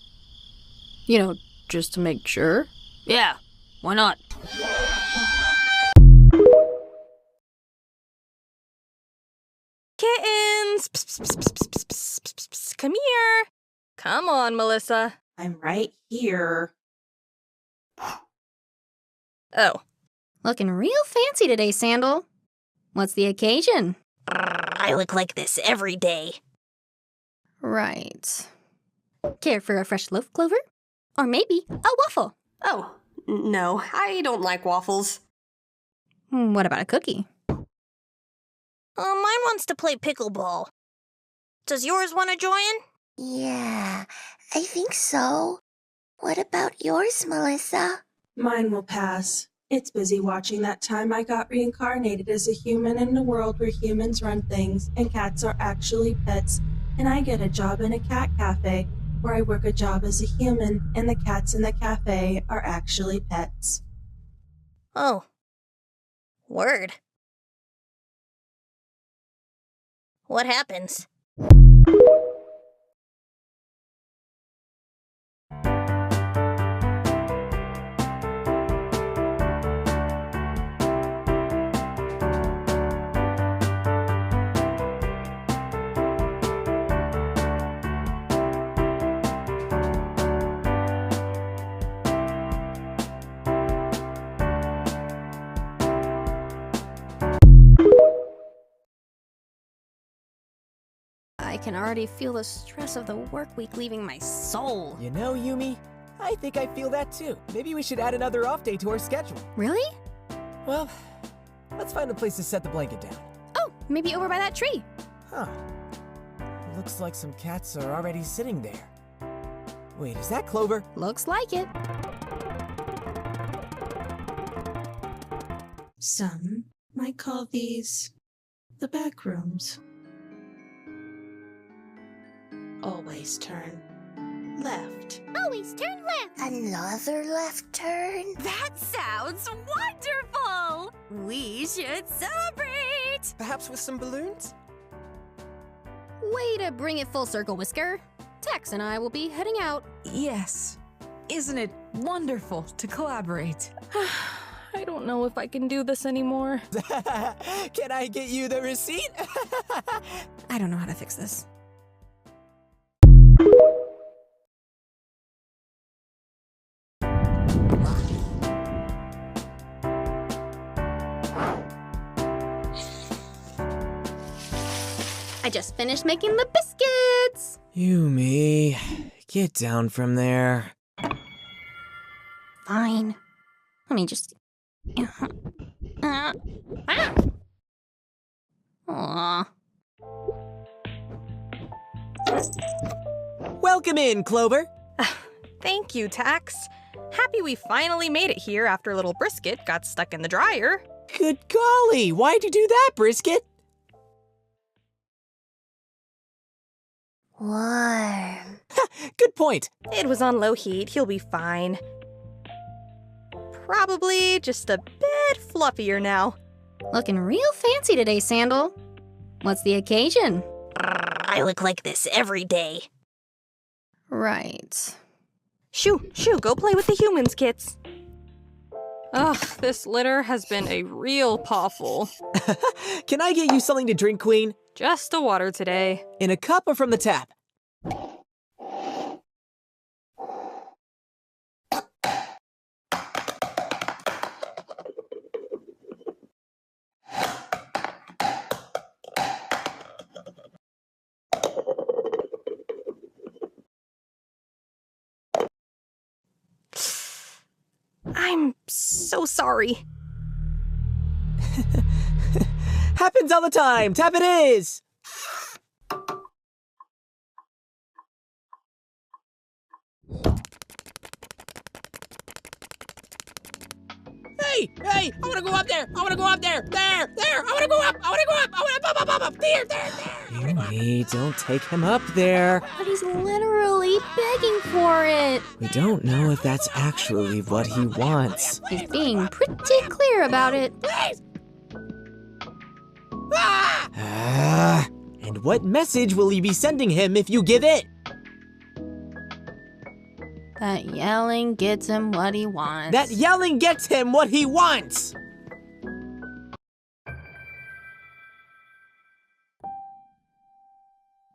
Speaker 7: You know, just to make sure. Yeah, why not?
Speaker 11: Kittens! Psst, psst, psst, psst, psst, psst, psst, psst. Come here. Come on, Melissa.
Speaker 12: I'm right here.
Speaker 11: Oh.
Speaker 3: Looking real fancy today, Sandal. What's the occasion?
Speaker 6: I look like this every day.
Speaker 3: Right. Care for a fresh loaf, Clover? Or maybe a waffle?
Speaker 13: Oh, no, I don't like waffles.
Speaker 3: What about a cookie?
Speaker 6: Mine wants to play pickleball. Does yours want to join?
Speaker 14: Yeah, I think so. What about yours, Melissa?
Speaker 12: Mine will pass. It's busy watching that time I got reincarnated as a human in a world where humans run things and cats are actually pets, and I get a job in a cat cafe where I work a job as a human and the cats in the cafe are actually pets.
Speaker 6: Oh. Word. What happens?
Speaker 3: I can already feel the stress of the work week leaving my soul.
Speaker 4: You know, Yumi, I think I feel that too. Maybe we should add another off day to our schedule.
Speaker 3: Really?
Speaker 4: Well, let's find a place to set the blanket down.
Speaker 3: Oh, maybe over by that tree.
Speaker 4: Huh. Looks like some cats are already sitting there. Wait, is that Clover?
Speaker 3: Looks like it.
Speaker 12: Some might call these the back rooms. Always turn left.
Speaker 14: Always turn left. Another left turn?
Speaker 15: That sounds wonderful! We should celebrate!
Speaker 4: Perhaps with some balloons?
Speaker 3: Way to bring it full circle, Whisker. Tex and I will be heading out.
Speaker 15: Yes. Isn't it wonderful to collaborate?
Speaker 11: I don't know if I can do this anymore.
Speaker 4: Can I get you the receipt?
Speaker 3: I don't know how to fix this. I just finished making the biscuits!
Speaker 4: Yumi, get down from there.
Speaker 3: Fine. Let me just... Aww.
Speaker 4: Welcome in, Clover.
Speaker 11: Thank you, Tax. Happy we finally made it here after little Brisket got stuck in the dryer.
Speaker 4: Good golly, why'd you do that, Brisket?
Speaker 14: Warm.
Speaker 4: Good point.
Speaker 11: It was on low heat. He'll be fine. Probably just a bit fluffier now.
Speaker 3: Looking real fancy today, Sandal. What's the occasion?
Speaker 6: I look like this every day.
Speaker 3: Right.
Speaker 11: Shoo, go play with the humans, kits. Ugh, this litter has been a real pawful.
Speaker 4: Can I get you something to drink, Queen?
Speaker 11: Just a water today.
Speaker 4: In a cup or from the tap?
Speaker 11: I'm so sorry.
Speaker 4: Happens all the time. Tap it is. Hey! Hey! I wanna go up there! I wanna go up there! There! There! I wanna go up! I wanna go up! I wanna up! There! There!
Speaker 16: Yumi, don't take him up there.
Speaker 3: But he's literally begging for it.
Speaker 16: We don't know if that's actually what he wants.
Speaker 3: He's being pretty clear about it.
Speaker 4: Please!
Speaker 16: And what message will you be sending him if you give in?
Speaker 3: That yelling gets him what he wants.
Speaker 16: That yelling gets him what he wants!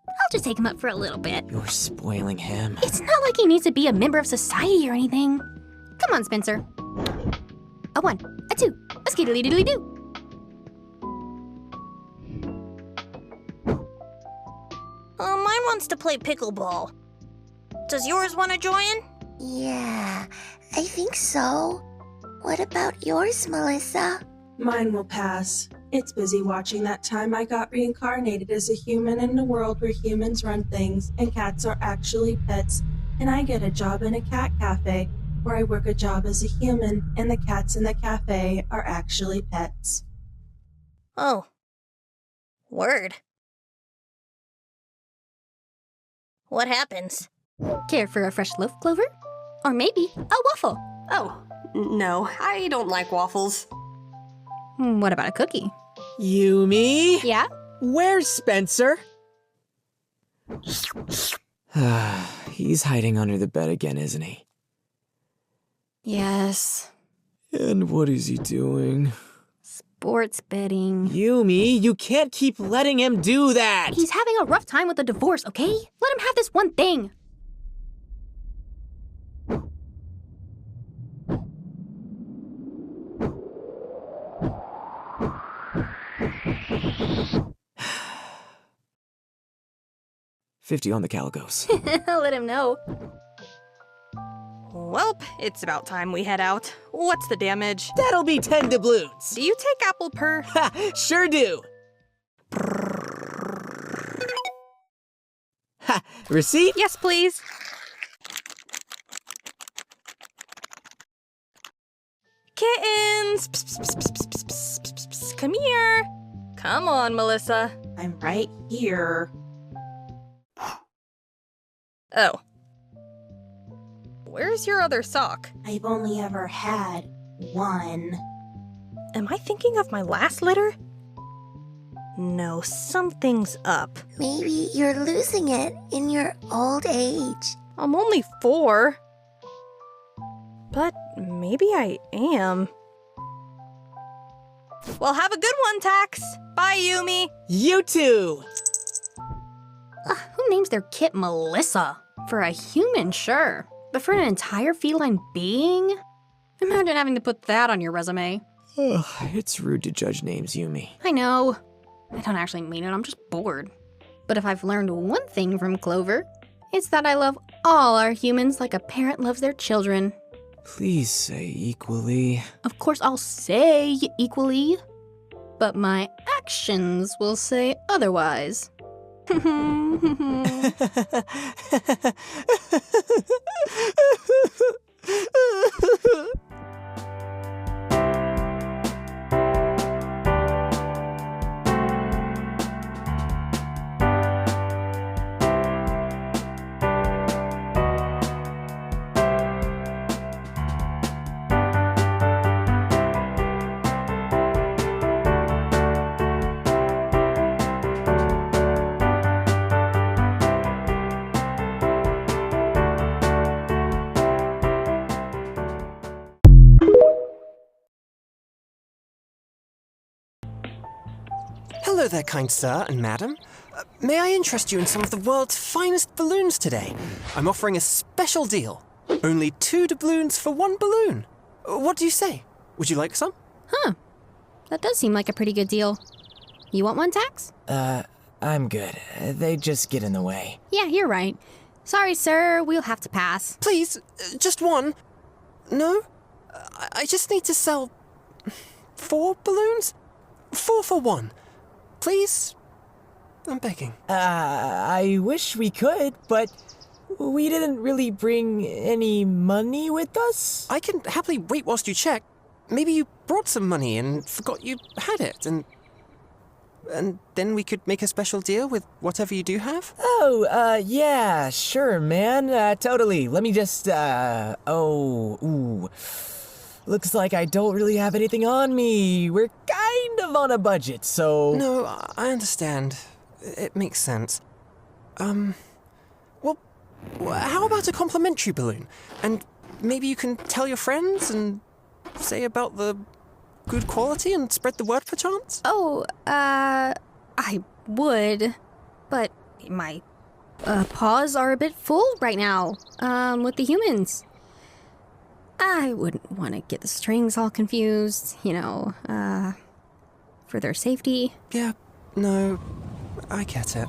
Speaker 3: I'll just take him up for a little bit.
Speaker 16: You're spoiling him.
Speaker 3: It's not like he needs to be a member of society or anything. Come on, Spencer. A 1, a 2, a skiddly-diddly-doo.
Speaker 8: Mine wants to play pickleball. Does yours want to join?
Speaker 14: Yeah, I think so. What about yours, Melissa?
Speaker 12: Mine will pass. It's busy watching that time I got reincarnated as a human in a world where humans run things and cats are actually pets, and I get a job in a cat cafe where I work a job as a human and the cats in the cafe are actually pets.
Speaker 8: Oh. Word. What happens?
Speaker 3: Care for a fresh loaf, Clover? Or maybe a waffle?
Speaker 13: Oh, no, I don't like waffles.
Speaker 3: What about a cookie?
Speaker 16: Yumi?
Speaker 3: Yeah?
Speaker 16: Where's Spencer? He's hiding under the bed again, isn't he?
Speaker 3: Yes.
Speaker 16: And what is he doing?
Speaker 3: Sports betting.
Speaker 16: Yumi, you can't keep letting him do that!
Speaker 3: He's having a rough time with the divorce, okay? Let him have this one thing.
Speaker 16: $50 on the calicos.
Speaker 3: I'll let him know.
Speaker 11: Welp, it's about time we head out. What's the damage?
Speaker 16: That'll be 10 doubloons.
Speaker 11: Do you take apple per?
Speaker 16: Ha! Sure do. Ha! Receipt?
Speaker 11: Yes, please. Kittens! Psst, psst, psst, psst, psst, psst, psst, psst. Come here. Come on, Melissa.
Speaker 12: I'm right here.
Speaker 11: Oh. Where's your other sock?
Speaker 12: I've only ever had one.
Speaker 11: Am I thinking of my last litter? No, something's up.
Speaker 14: Maybe you're losing it in your old age.
Speaker 11: I'm only 4. But maybe I am. Well, have a good one, Tax. Bye, Yumi.
Speaker 16: You too.
Speaker 3: Who names their kit Melissa? For a human, sure. But for an entire feline being? Imagine having to put that on your resume.
Speaker 16: Ugh, it's rude to judge names, Yumi.
Speaker 3: I know. I don't actually mean it, I'm just bored. But if I've learned one thing from Clover, it's that I love all our humans like a parent loves their children.
Speaker 16: Please say equally.
Speaker 3: Of course I'll say equally, but my actions will say otherwise.
Speaker 17: Hello there, kind sir and madam. May I interest you in some of the world's finest balloons today? I'm offering a special deal. Only 2 doubloons for 1 balloon. What do you say? Would you like some?
Speaker 3: Huh. That does seem like a pretty good deal. You want one, Tax?
Speaker 16: I'm good. They just get in the way.
Speaker 3: Yeah, you're right. Sorry, sir. We'll have to pass.
Speaker 17: Please, just 1. No? I just need to sell 4 balloons? 4 for 1. Please? I'm begging.
Speaker 16: I wish we could, but we didn't really bring any money with us.
Speaker 17: I can happily wait whilst you check. maybe you brought some money and forgot you had it, and then we could make a special deal with whatever you do have?
Speaker 16: Oh, yeah, sure, man. Totally. Let me just, Looks like I don't really have anything on me. We're kind of on a budget, so...
Speaker 17: No, I understand. It makes sense. Well, how about a complimentary balloon? And maybe you can tell your friends and say about the good quality and spread the word perchance?
Speaker 5: Oh, I would, but my paws are a bit full right now, with the humans. I wouldn't want to get the strings all confused, for their safety.
Speaker 17: Yeah, no, I get it.